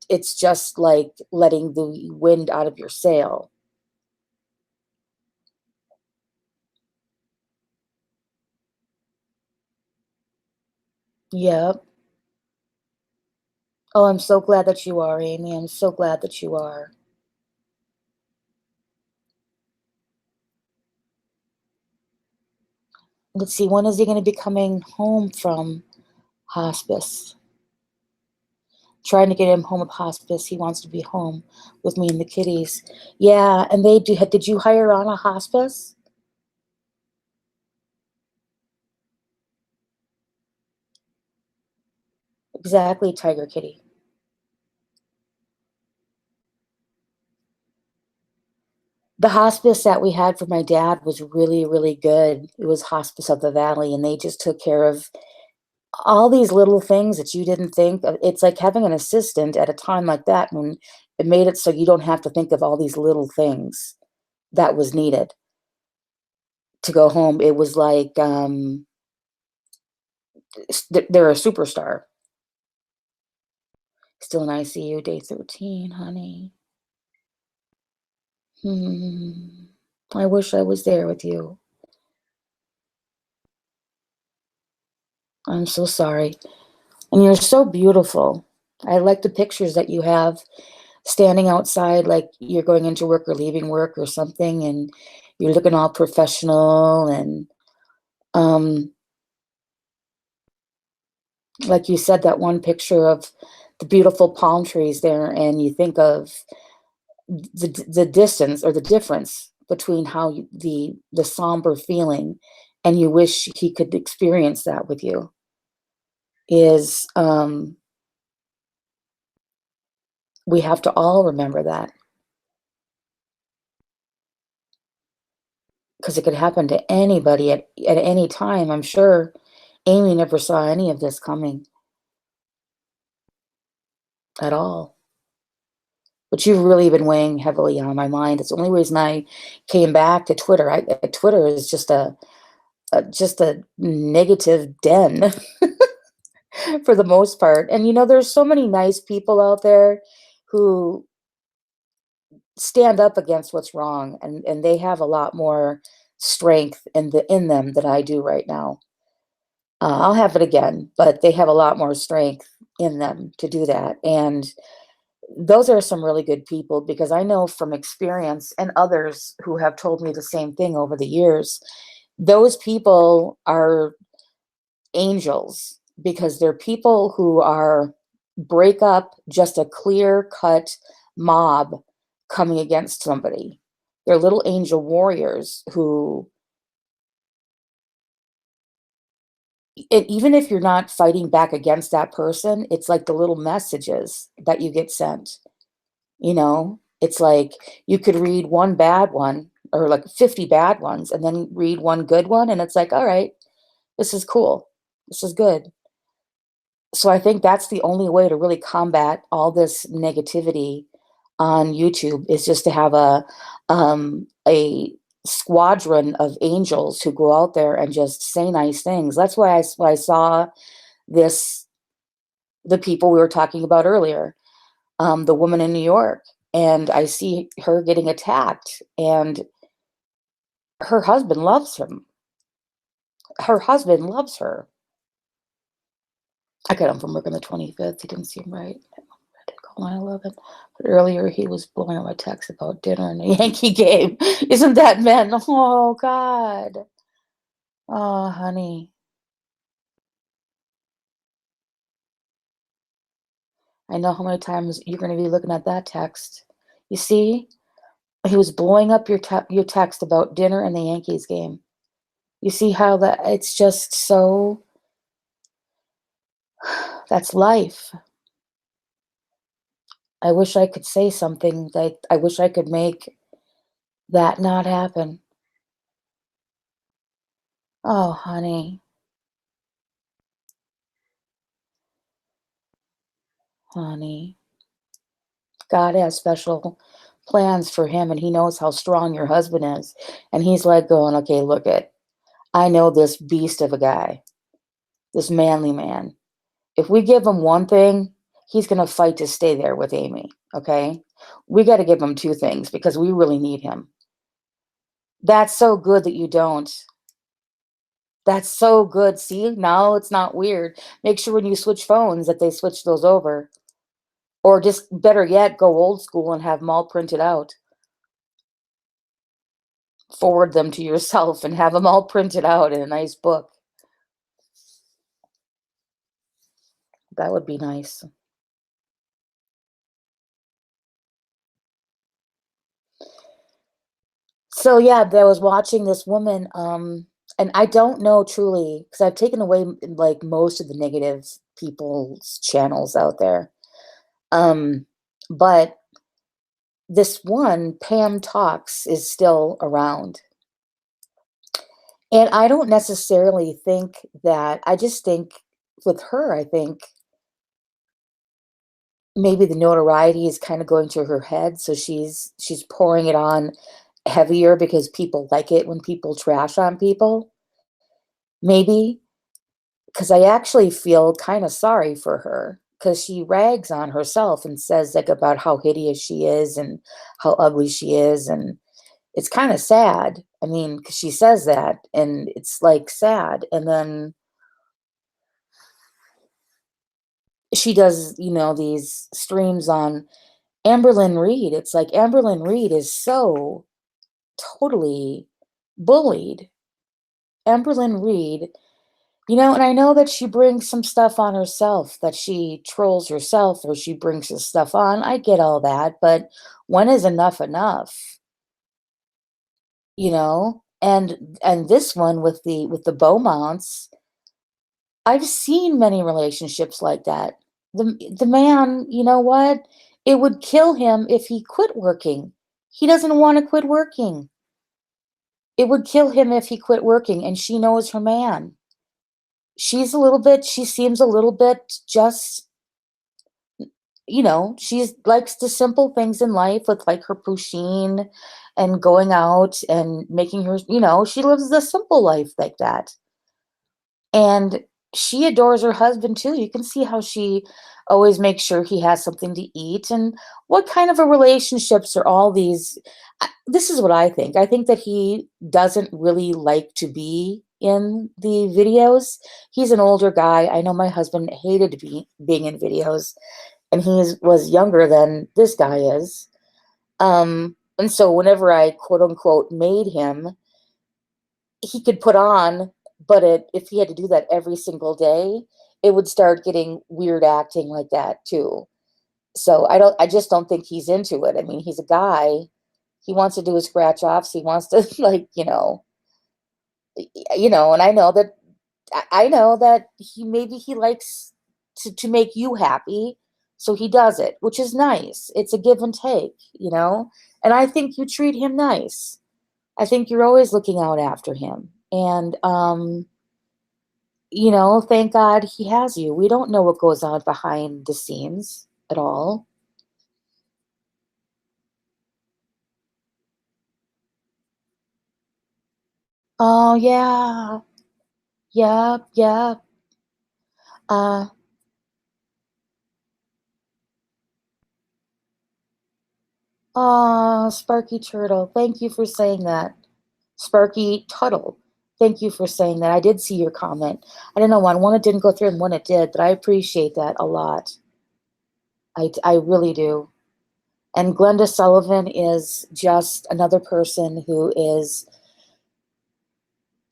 it's just like letting the wind out of your sail. Yep. Oh, I'm so glad that you are, Amy. I'm so glad that you are. Let's see, when is he going to be coming home from hospice? Trying to get him home with hospice. He wants to be home with me and the kitties. Yeah, and they do. Did you hire on a hospice? Exactly, Tiger Kitty. The hospice that we had for my dad was really, really good. It was Hospice of the Valley, and they just took care of all these little things that you didn't think of. It's like having an assistant at a time like that when it made it so you don't have to think of all these little things that was needed to go home. It was like they're a superstar. Still in ICU, day 13, honey. Hmm. I wish I was there with you. I'm so sorry. And you're so beautiful. I like the pictures that you have standing outside like you're going into work or leaving work or something, and you're looking all professional and, um, like you said, that one picture of the beautiful palm trees there, and you think of the distance or the difference between how the somber feeling, and you wish he could experience that with you, is, we have to all remember that, because it could happen to anybody at any time. I'm sure Amy never saw any of this coming at all. But you've really been weighing heavily on my mind. It's the only reason I came back to Twitter. Twitter is just a negative den for the most part. And there's so many nice people out there who stand up against what's wrong, and they have a lot more strength in them than I do right now. I'll have it again, but they have a lot more strength in them to do that. And those are some really good people, because I know from experience and others who have told me the same thing over the years, those people are angels, because they're people who are break up just a clear cut mob coming against somebody. They're little angel warriors who, and even if you're not fighting back against that person, it's like the little messages that you get sent. It's like you could read one bad one, or like 50 bad ones, and then read one good one, and it's like, all right, this is cool. This is good. So I think that's the only way to really combat all this negativity on YouTube, is just to have a squadron of angels who go out there and just say nice things. That's why I saw this the people we were talking about earlier, the woman in New York, and I see her getting attacked, and her husband loves him. Her husband loves her. I got him from work on the 25th. He didn't seem right. I did call 9/11. But earlier he was blowing up my text about dinner and a Yankee game. Isn't that men? Oh, God. Oh, honey. I know how many times you're going to be looking at that text. You see, he was blowing up your text about dinner and the Yankees game. You see how it's just so, that's life. I wish I could say something that I wish I could make that not happen. Oh, honey, honey. God has special plans for him, and he knows how strong your husband is. And he's like going, okay, look it. I know this beast of a guy, this manly man. If we give him one thing, he's going to fight to stay there with Amy. Okay. We got to give him two things, because we really need him. That's so good that you don't. That's so good. See, now it's not weird. Make sure when you switch phones that they switch those over. Or just better yet, go old school and have them all printed out. Forward them to yourself and have them all printed out in a nice book. That would be nice. So yeah, I was watching this woman, and I don't know truly, because I've taken away like most of the negative people's channels out there. Um, but this one, Pam Talks, is still around. And I don't necessarily think that, I just think with her, I think maybe the notoriety is kind of going to her head, so she's pouring it on heavier because people like it when people trash on people. Maybe, because I actually feel kind of sorry for her, because she rags on herself and says like about how hideous she is and how ugly she is, and it's kind of sad. I mean, 'cause she says that, and it's like sad, and then she does, these streams on Amberlyn Reed. It's like Amberlyn Reed is so totally bullied. Amberlyn Reed, and I know that she brings some stuff on herself, that she trolls herself or she brings this stuff on. I get all that, but when is enough enough? And this one with the Beaumonts, I've seen many relationships like that. The man, you know what? It would kill him if he quit working. He doesn't want to quit working. It would kill him if he quit working, and she knows her man. She seems a little bit just, she likes the simple things in life with like her poutine and going out and making her, she lives the simple life like that. And she adores her husband too. You can see how she always makes sure he has something to eat. And what kind of a relationships are all these? This is what I think. I think that he doesn't really like to be in the videos. He's an older guy. I know my husband hated being in videos, and was younger than this guy is. And so whenever I quote unquote made him, he could put on, but if he had to do that every single day, it would start getting weird acting like that too. So I just don't think he's into it. I mean, he's a guy. He wants to do his scratch offs. He wants to like, and I know that he likes to make you happy, so he does it, which is nice. It's a give and take. And I think you treat him nice. I think you're always looking out after him. And thank God he has you. We don't know what goes on behind the scenes at all. Oh yeah. Yep, yep. Uh oh, Sparky Turtle. Thank you for saying that. Sparky Tuttle. Thank you for saying that. I did see your comment. I don't know, on one it didn't go through and one it did, but I appreciate that a lot. I really do. And Glenda Sullivan is just another person who is,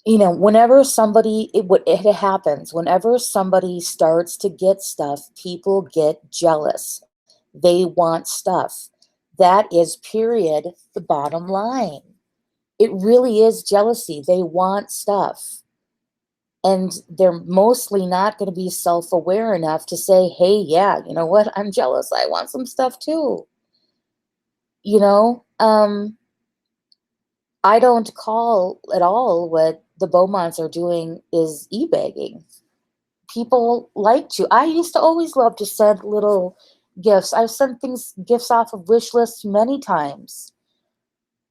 whenever it happens, whenever somebody starts to get stuff, people get jealous. They want stuff. That is, period, the bottom line. It really is jealousy. They want stuff. And they're mostly not going to be self-aware enough to say, hey, yeah, you know what? I'm jealous. I want some stuff too. You know, I don't call at all what the Beaumonts are doing is e-bagging. People like to. I used to always love to send little gifts. I've sent gifts off of wish lists many times.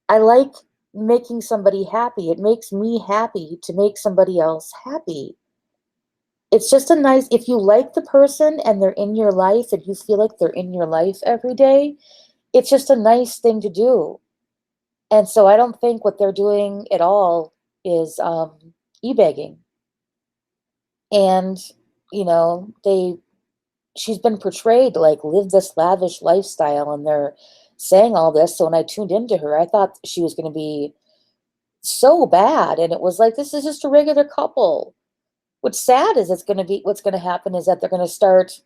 I like making somebody happy. It makes me happy to make somebody else happy. It's just if you like the person and they're in your life and you feel like they're in your life every day, it's just a nice thing to do. And so I don't think what they're doing at all is e-begging. And, she's been portrayed to like live this lavish lifestyle, and they're saying all this. So when I tuned into her, I thought she was going to be so bad. And it was like, this is just a regular couple. What's sad is what's going to happen is that they're going to start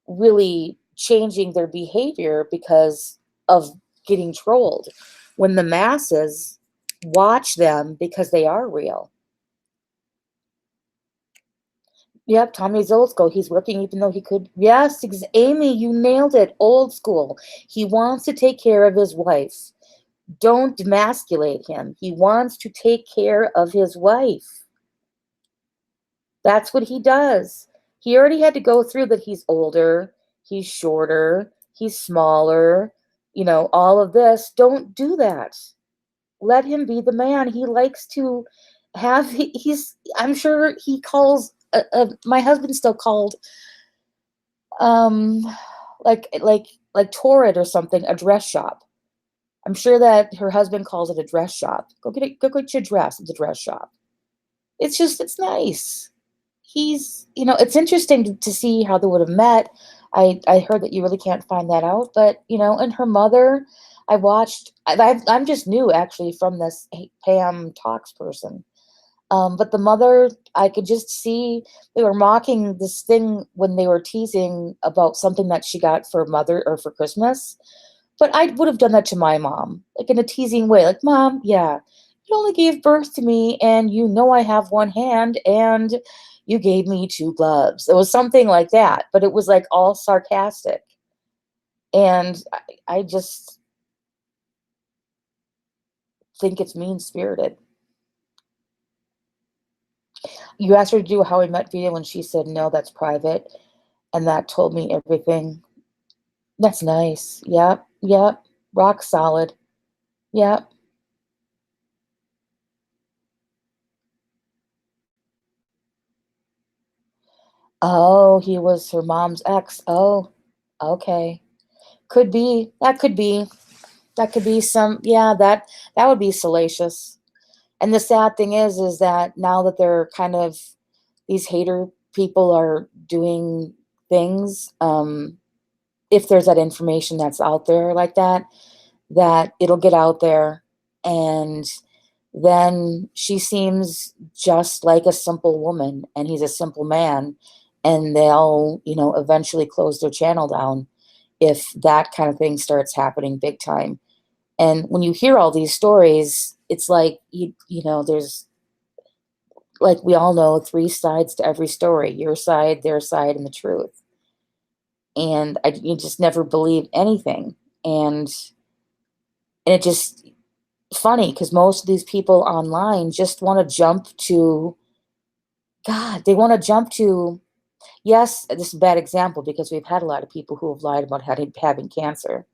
really changing their behavior because of getting trolled when the masses watch them because they are real. Yep, Tommy's old school. He's working even though he could. Yes, Amy, you nailed it. Old school. He wants to take care of his wife. Don't demasculate him. He wants to take care of his wife. That's what he does. He already had to go through that. He's older, he's shorter, he's smaller, all of this. Don't do that. Let him be the man. He likes to I'm sure he calls, my husband still called Um, like Torrid or something, a dress shop. I'm sure that her husband calls it a dress shop. Go get your dress at the dress shop. It's nice. It's interesting to see how they would have met. I heard that you really can't find that out, but and her mother, I'm just new actually from this Pam Talks person. But the mother, I could just see they were mocking this thing when they were teasing about something that she got for mother or for Christmas. But I would have done that to my mom, like in a teasing way, like, Mom, yeah, you only gave birth to me, and I have one hand, and you gave me two gloves. It was something like that, but it was like all sarcastic. And I just think it's mean spirited. You asked her to do a How I Met video, and she said, no, that's private. And that told me everything. That's nice. Yep. Yep. Rock solid. Yep. Oh, he was her mom's ex. Oh, okay. Could be. That could be. That could be some, yeah, that would be salacious. And the sad thing is that now that they're kind of, these hater people are doing things, if there's that information that's out there like that, that it'll get out there, and then she seems just like a simple woman and he's a simple man, and they'll, eventually close their channel down if that kind of thing starts happening big time. And when you hear all these stories, it's like there's, like, we all know, three sides to every story: your side, their side, and the truth. And you just never believe anything. And it just funny because most of these people online just want to jump to God. They want to jump to, yes, this is a bad example because we've had a lot of people who have lied about having cancer.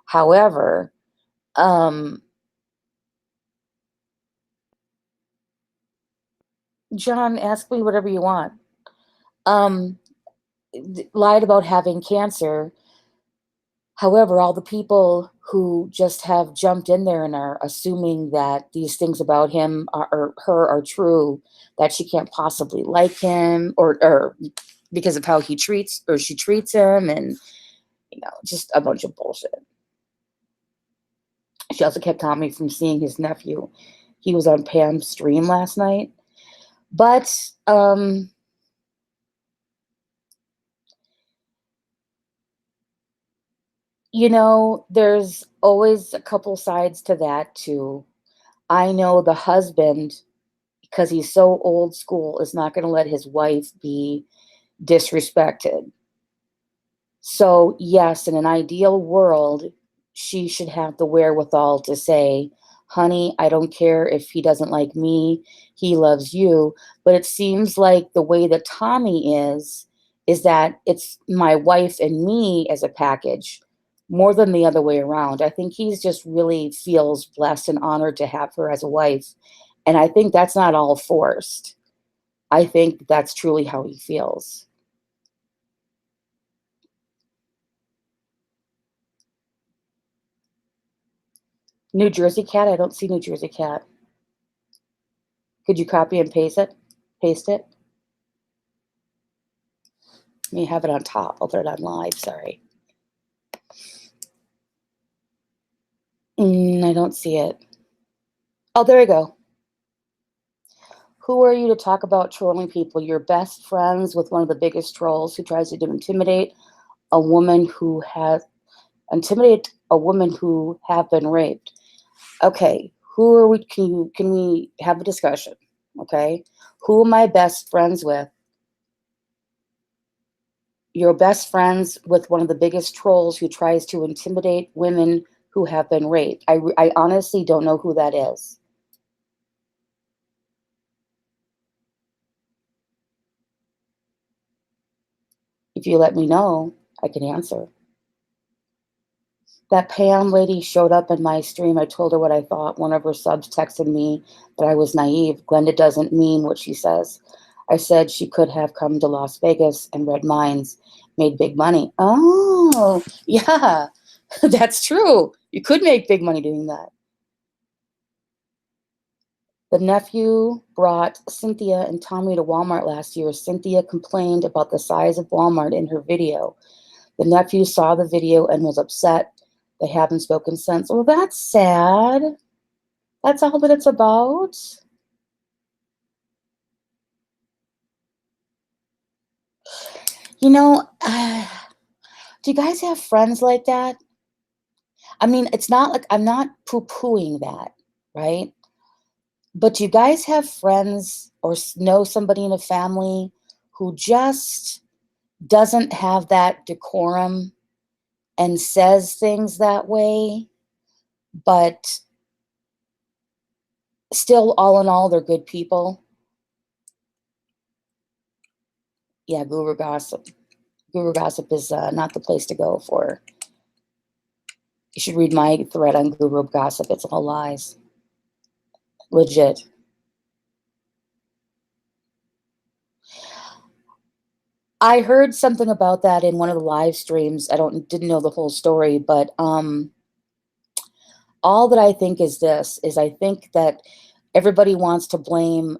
However, John, ask me whatever you want. Um, Lied about having cancer. However, all the people who just have jumped in there and are assuming that these things about him or her are true, that she can't possibly like him, or because of how he treats or she treats him, and just a bunch of bullshit. She also kept Tommy from seeing his nephew. He was on Pam's stream last night. But there's always a couple sides to that too. I know the husband, because he's so old school, is not going to let his wife be disrespected. So, yes, in an ideal world, she should have the wherewithal to say, honey, I don't care if he doesn't like me, he loves you. But it seems like the way that Tommy is that it's my wife and me as a package more than the other way around. I think he's just really feels blessed and honored to have her as a wife. And I think that's not all forced. I think that's truly how he feels. New Jersey Cat? I don't see New Jersey Cat. Could you copy and paste it? Paste it? Let me have it on top. I'll put it on live. Sorry. I don't see it. Oh, there we go. Who are you to talk about trolling people? You're best friends with one of the biggest trolls who tries to intimidate a woman who have been raped. Okay, who are we? Can we have a discussion? Okay, who am I best friends with? You're best friends with one of the biggest trolls who tries to intimidate women who have been raped. I honestly don't know who that is. If you let me know, I can answer. That Pam lady showed up in my stream. I told her what I thought. One of her subs texted me that I was naive. Glenda doesn't mean what she says. I said she could have come to Las Vegas and read minds Made big money. Oh, yeah, that's true. You could make big money doing that. The nephew brought Cynthia and Tommy to Walmart last year. Cynthia complained about the size of Walmart in her video. The nephew saw the video and was upset. They haven't spoken since. Well, that's sad. That's all that it's about. You know, do you guys have friends like that? I mean, it's not like I'm not poo-pooing that, right? But do you guys have friends or know somebody in a family who just doesn't have that decorum and says things that way, but still, all in all, they're good people? Yeah, guru gossip. Guru gossip is not the place to go for. You should read my thread on guru gossip. It's all lies. Legit. I heard something about that in one of the live streams. I didn't know the whole story, but all that I think is this, is I think that everybody wants to blame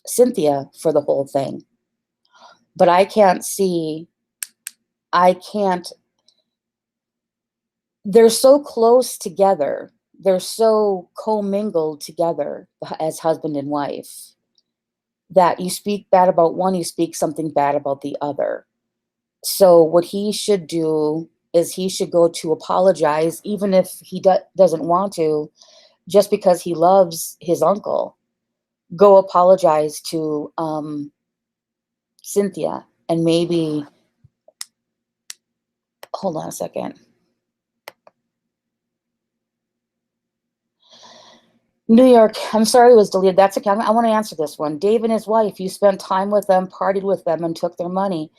Cynthia for the whole thing. But I can't, they're so close together. They're so commingled together as husband and wife that you speak bad about one, you speak something bad about the other. So what he should do is he should go to apologize, even if he doesn't want to, just because he loves his uncle. Go apologize to Cynthia, and maybe, hold on a second. New York, I'm sorry it was deleted. That's okay. I want to answer this one. Dave and his wife, you spent time with them, partied with them, and took their money.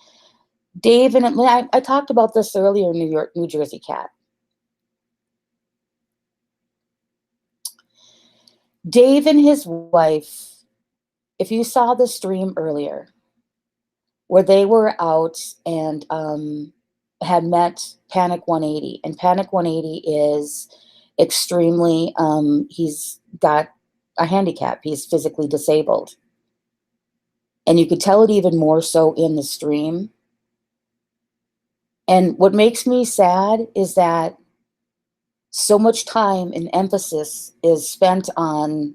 Dave and I talked about this earlier in New Jersey Kat. Dave and his wife, if you saw the stream earlier, where they were out and had met Panic 180, and Panic 180 is extremely, he's got a handicap. He's physically disabled. And you could tell it even more so in the stream. And what makes me sad is that so much time and emphasis is spent on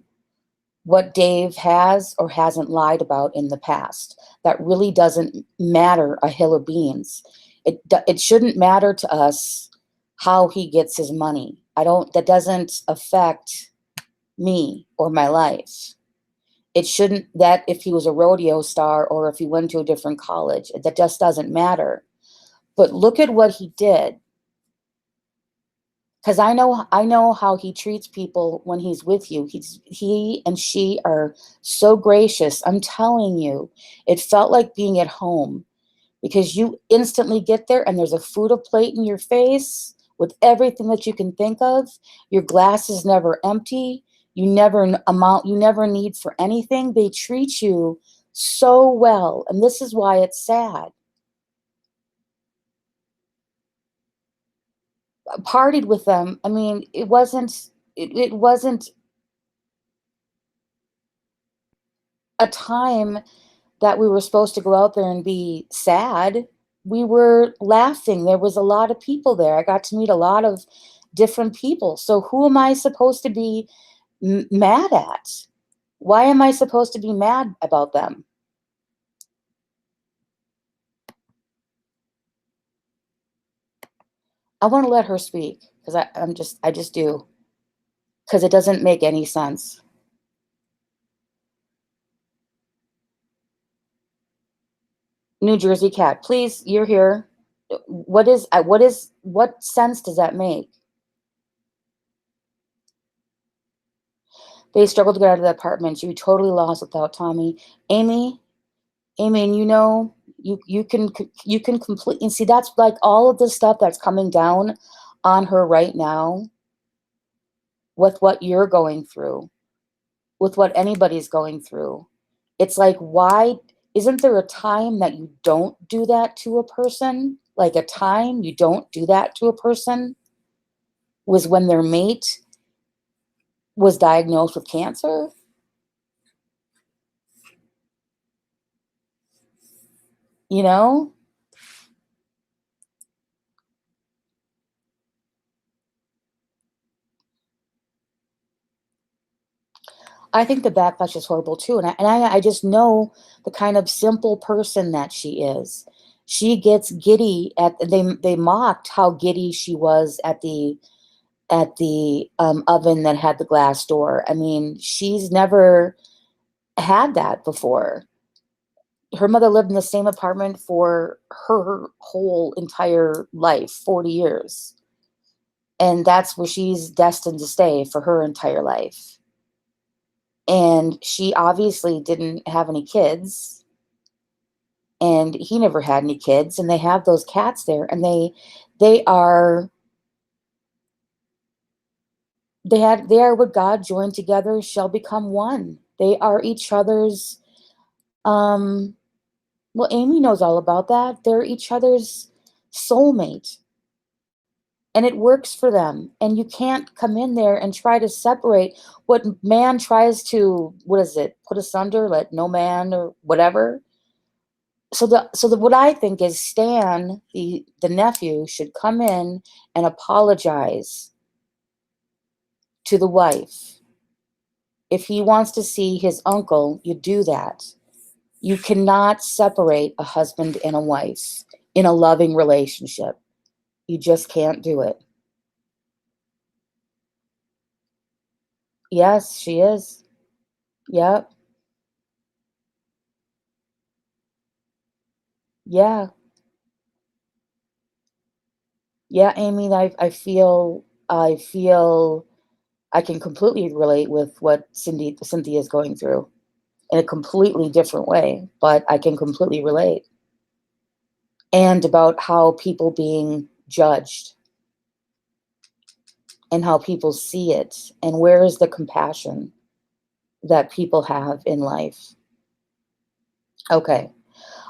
what Dave has or hasn't lied about in the past. That really doesn't matter a hill of beans. It shouldn't matter to us how he gets his money. That doesn't affect me or my life. It shouldn't, that if he was a rodeo star or if he went to a different college, that just doesn't matter. But look at what he did. Because I know how he treats people when he's with you. He and she are so gracious. I'm telling you, it felt like being at home, because you instantly get there and there's a food plate in your face with everything that you can think of. Your glass is never empty. You never need for anything. They treat you so well, and this is why it's sad. Partied with them. I mean, it wasn't a time that we were supposed to go out there and be sad. We were laughing. There was a lot of people there. I got to meet a lot of different people. So who am I supposed to be mad at? Why am I supposed to be mad about them? I want to let her speak, because I just do, because it doesn't make any sense. New Jersey Kat, please, you're here. What sense does that make? They struggled to get out of the apartment. You totally lost without Tommy. Amy, and you can completely see, that's like all of the stuff that's coming down on her right now, with what you're going through, with what anybody's going through. It's like, why Isn't there a time that you don't do that to a person? Like a time you don't do that to a person was when their mate was diagnosed with cancer? You know? I think the backlash is horrible too, and I just know the kind of simple person that she is. She gets giddy at they mocked how giddy she was at the oven that had the glass door. I mean, she's never had that before. Her mother lived in the same apartment for her whole entire life, 40 years. And that's where she's destined to stay for her entire life. And she obviously didn't have any kids, and he never had any kids, and they have those cats there, and they are they are what God joined together shall become one. They are each other's um well, Amy knows all about that. They're each other's soulmate. And it works for them. And you can't come in there and try to separate what man tries to, what is it, put asunder, let no man or whatever. So the what I think is Stan, the nephew, should come in and apologize to the wife. If he wants to see his uncle, you do that. You cannot separate a husband and a wife in a loving relationship. You just can't do it. Yes, she is. Yep. Yeah. Yeah, Amy, I feel I can completely relate with what Cynthia is going through in a completely different way, but I can completely relate. And about how people being judged and how people see it and where is the compassion that people have in life. Okay.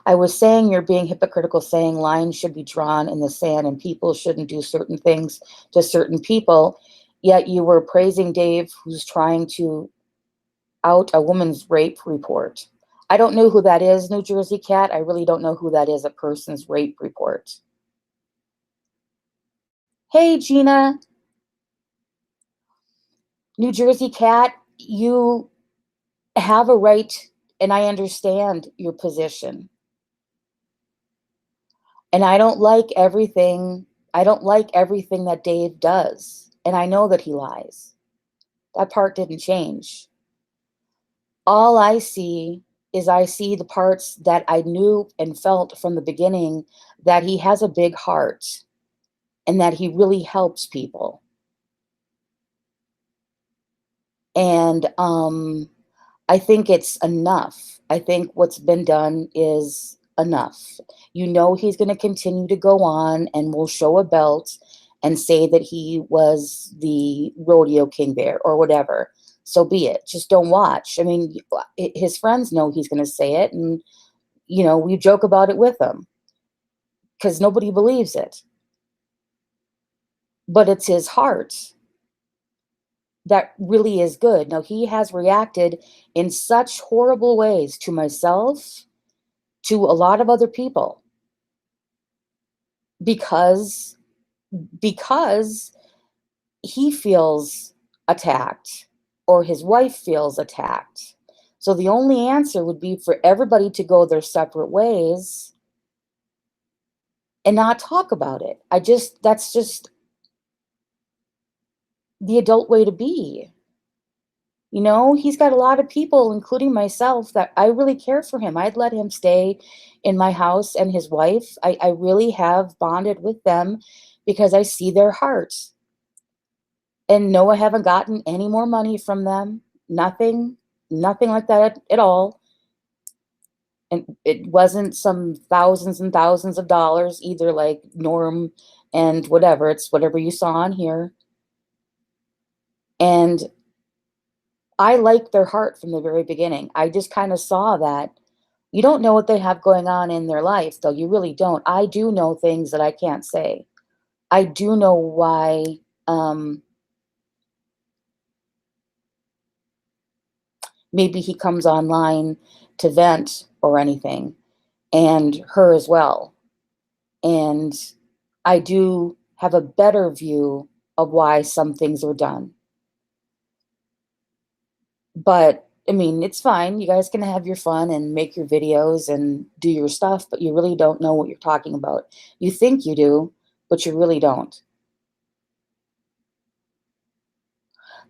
I was saying you're being hypocritical, saying lines should be drawn in the sand and people shouldn't do certain things to certain people. Yet you were praising Dave, who's trying to out a woman's rape report. I don't know who that is, New Jersey Cat. I really don't know who that is, a person's rape report. Hey, Gina. New Jersey Cat, you have a right, and I understand your position. And I don't like everything. I don't like everything that Dave does. And I know that he lies. That part didn't change. All I see the parts that I knew and felt from the beginning, that he has a big heart and that he really helps people. And I think it's enough. I think what's been done is enough. You know he's going to continue to go on and will show a belt and say that he was the rodeo king there or whatever. So be it. Just don't watch. I mean, his friends know he's going to say it, and we joke about it with him because nobody believes it. But it's his heart that really is good. Now, he has reacted in such horrible ways to myself, to a lot of other people, because because he feels attacked or his wife feels attacked. So the only answer would be for everybody to go their separate ways and not talk about it. That's just the adult way to be. He's got a lot of people, including myself, that I really care for him. I'd let him stay in my house, and his wife. I really have bonded with them because I see their hearts. And no, I haven't gotten any more money from them. Nothing, nothing like that at all. And it wasn't some thousands and thousands of dollars either, like Norm and whatever. It's whatever you saw on here. And I liked their heart from the very beginning. I just kind of saw that You don't know what they have going on in their life, though. You really don't. I do know things that I can't say. I do know why maybe he comes online to vent or anything, and her as well. And I do have a better view of why some things are done. But I mean, it's fine. You guys can have your fun and make your videos and do your stuff, but you really don't know what you're talking about. You think you do, but you really don't.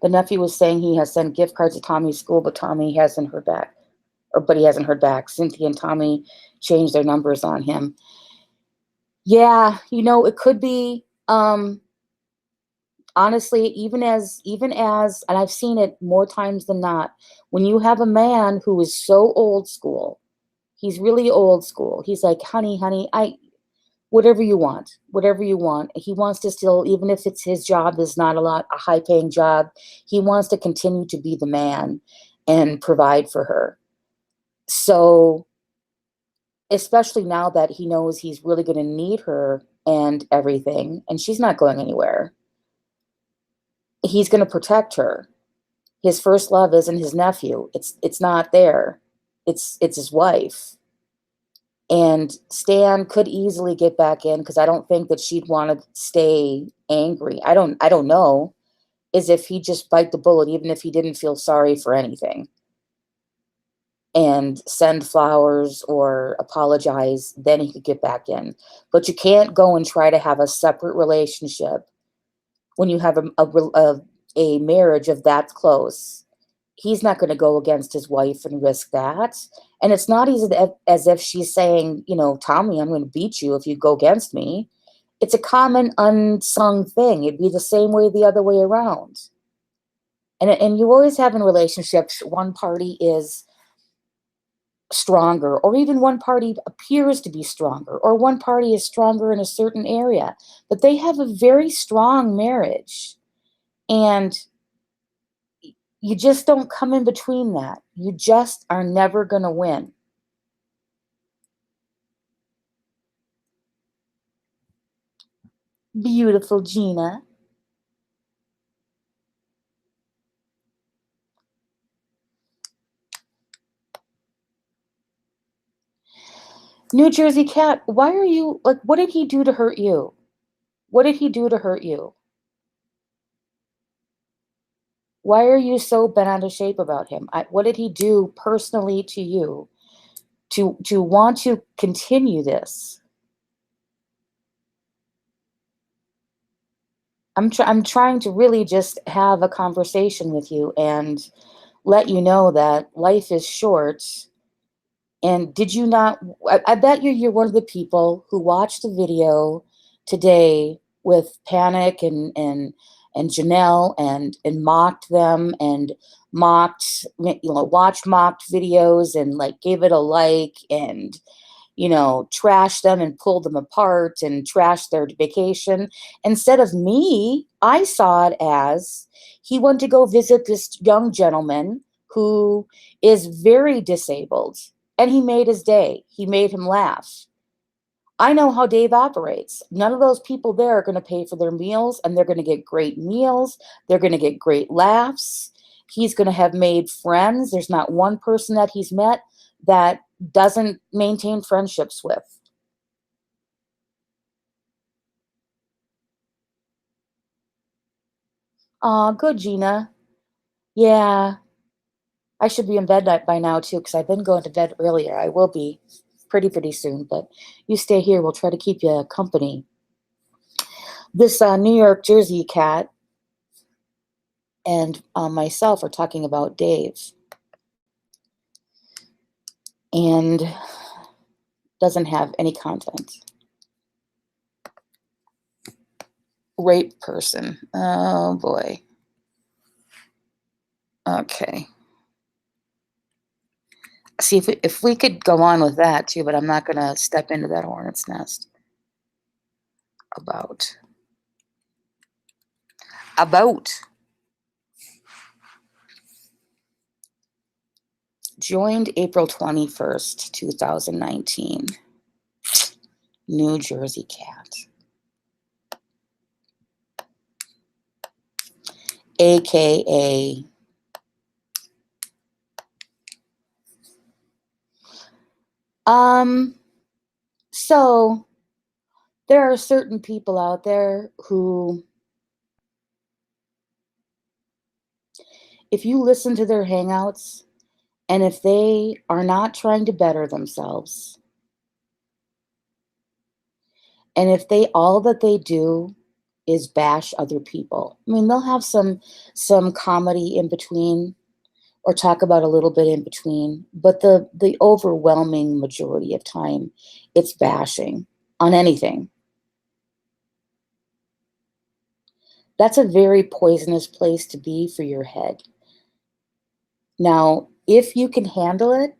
The nephew was saying he has sent gift cards to Tommy's school, but Tommy hasn't heard back. But he hasn't heard back. Cynthia and Tommy changed their numbers on him. Yeah, it could be honestly, even as and I've seen it more times than not, when you have a man who is so old school, he's really old school. He's like, honey, whatever you want, whatever you want. He wants to still, even if it's his job is not a high paying job, he wants to continue to be the man and provide for her. So, especially now that he knows he's really going to need her and everything, and she's not going anywhere, he's going to protect her. His first love isn't his nephew. It's not there. It's his wife. And Stan could easily get back in, because I don't think that she'd want to stay angry. I don't know. Is if he just bite the bullet, even if he didn't feel sorry for anything, and send flowers or apologize, then he could get back in. But you can't go and try to have a separate relationship when you have a marriage of that close. He's not going to go against his wife and risk that. And it's not as if she's saying, Tommy, I'm going to beat you if you go against me. It's a common unsung thing. It'd be the same way the other way around. And you always have in relationships, one party is stronger, or even one party appears to be stronger, or one party is stronger in a certain area, but they have a very strong marriage. And you just don't come in between that. You just are never going to win. Beautiful Gina. New Jersey Cat, why are you, what did he do to hurt you? What did he do to hurt you? Why are you so bent out of shape about him? What did he do personally to you to want to continue this? I'm trying to really just have a conversation with you and let you know that life is short. And did you not, I bet you're one of the people who watched the video today with Panic and Janelle and mocked them, and watched mocked videos and gave it a like, and trash them and pull them apart and trash their vacation. Instead of me, I saw it as he went to go visit this young gentleman who is very disabled, and he made his day. He made him laugh. I know how Dave operates. None of those people there are going to pay for their meals, and they're going to get great meals. They're going to get great laughs. He's going to have made friends. There's not one person that he's met that doesn't maintain friendships with. Aw, good, Gina. Yeah, I should be in bed by now, too, because I've been going to bed earlier. I will be pretty soon, but you stay here. We'll try to keep you company. This New York Jersey Cat and myself are talking about Dave. And doesn't have any content. Rape person. Oh, boy. Okay. See, if we could go on with that, too, but I'm not going to step into that hornet's nest. About. Joined April 21st, 2019. New Jersey Cat. AKA so there are certain people out there who, if you listen to their hangouts, and if they are not trying to better themselves, and if all that they do is bash other people, I mean, they'll have some comedy in between, or talk about a little bit in between, but the overwhelming majority of time, it's bashing on anything. That's a very poisonous place to be for your head. Now, if you can handle it,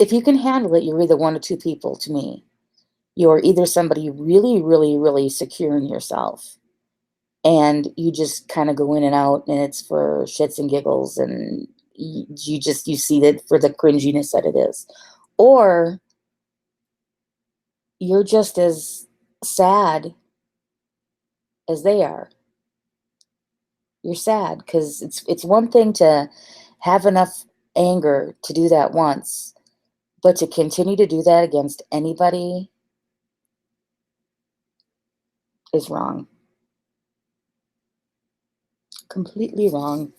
you're either one or two people to me. You're either somebody really, really, really secure in yourself, and you just kind of go in and out, and it's for shits and giggles, and you see it for the cringiness that it is. Or you're just as sad as they are. You're sad because it's one thing to have enough anger to do that once, but to continue to do that against anybody is wrong. Completely wrong.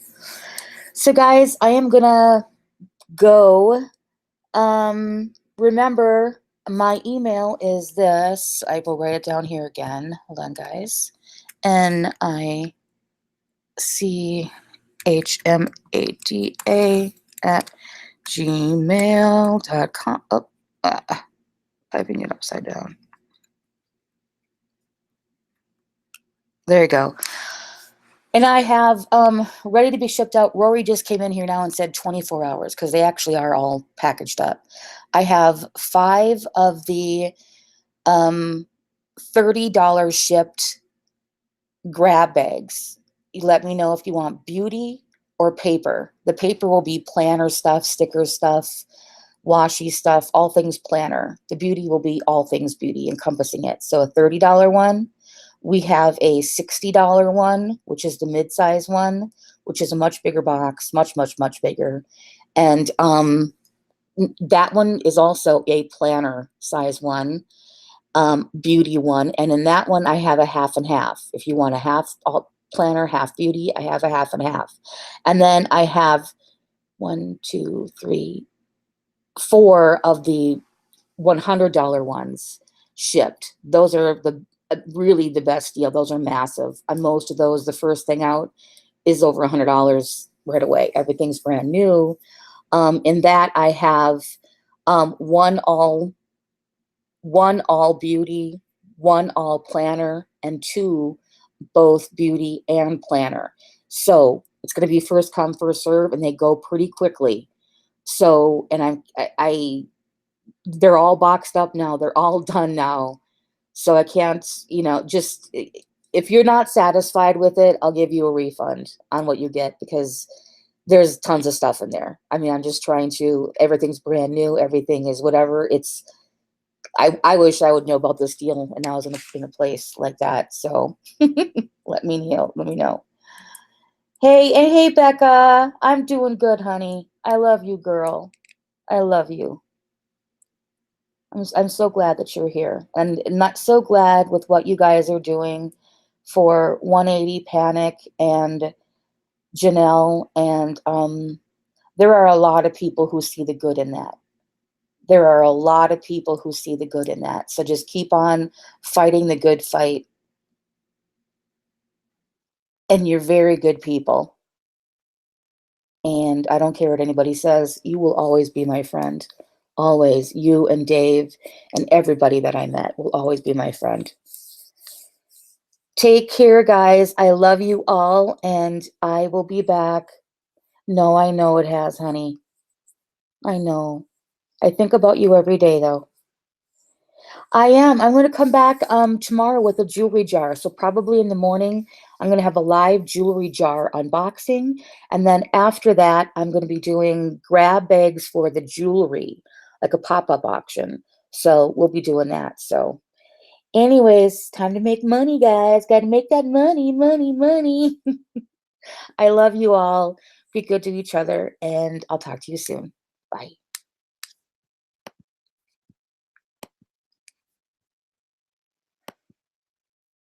So guys, I am gonna go. Remember, my email is this. I will write it down here again. Hold on, guys. nichmada@gmail.com. Oh, typing it upside down. There you go. And I have ready to be shipped out. Rory just came in here now and said 24 hours because they actually are all packaged up. I have 5 of the $30 shipped grab bags. You let me know if you want beauty or paper. The paper will be planner stuff, sticker stuff, washi stuff, all things planner. The beauty will be all things beauty, encompassing it. So a $30 one. We have a $60 one, which is the mid-size one, which is a much bigger box, much, much, much bigger. And that one is also a planner size one, beauty one. And in that one, I have a half and half. If you want a half planner, half beauty, I have a half and half. And then I have 1, 2, 3, 4 of the $100 ones shipped. Those are really the best deal. Those are massive. On most of those, the first thing out is over $100 right away. Everything's brand new. In that, I have one all beauty, one all planner, and 2 both beauty and planner. So it's going to be first come, first serve, and they go pretty quickly. So, and they're all boxed up now. They're all done now. So I can't, just, if you're not satisfied with it, I'll give you a refund on what you get, because there's tons of stuff in there. I mean, I'm just trying to, everything's brand new. Everything is whatever. I wish I would know about this deal and I was in a place like that. So let me know. Hey, Becca, I'm doing good, honey. I love you, girl. I love you. I'm so glad that you're here, and not so glad with what you guys are doing for 180 Panic and Janelle. And there are a lot of people who see the good in that. There are a lot of people who see the good in that. So just keep on fighting the good fight. And you're very good people. And I don't care what anybody says. You will always be my friend. Always. You and Dave and everybody that I met will always be my friend. Take care, guys. I love you all, and I will be back. No, I know it has, honey. I know. I think about you every day, though. I am. I'm going to come back tomorrow with a jewelry jar. So probably in the morning, I'm gonna have a live jewelry jar unboxing, and then after that, I'm gonna be doing grab bags for the jewelry, like a pop-up auction. So we'll be doing that. So anyways, time to make money, guys. Gotta make that money, money, money. I love you all. Be good to each other, and I'll talk to you soon. Bye.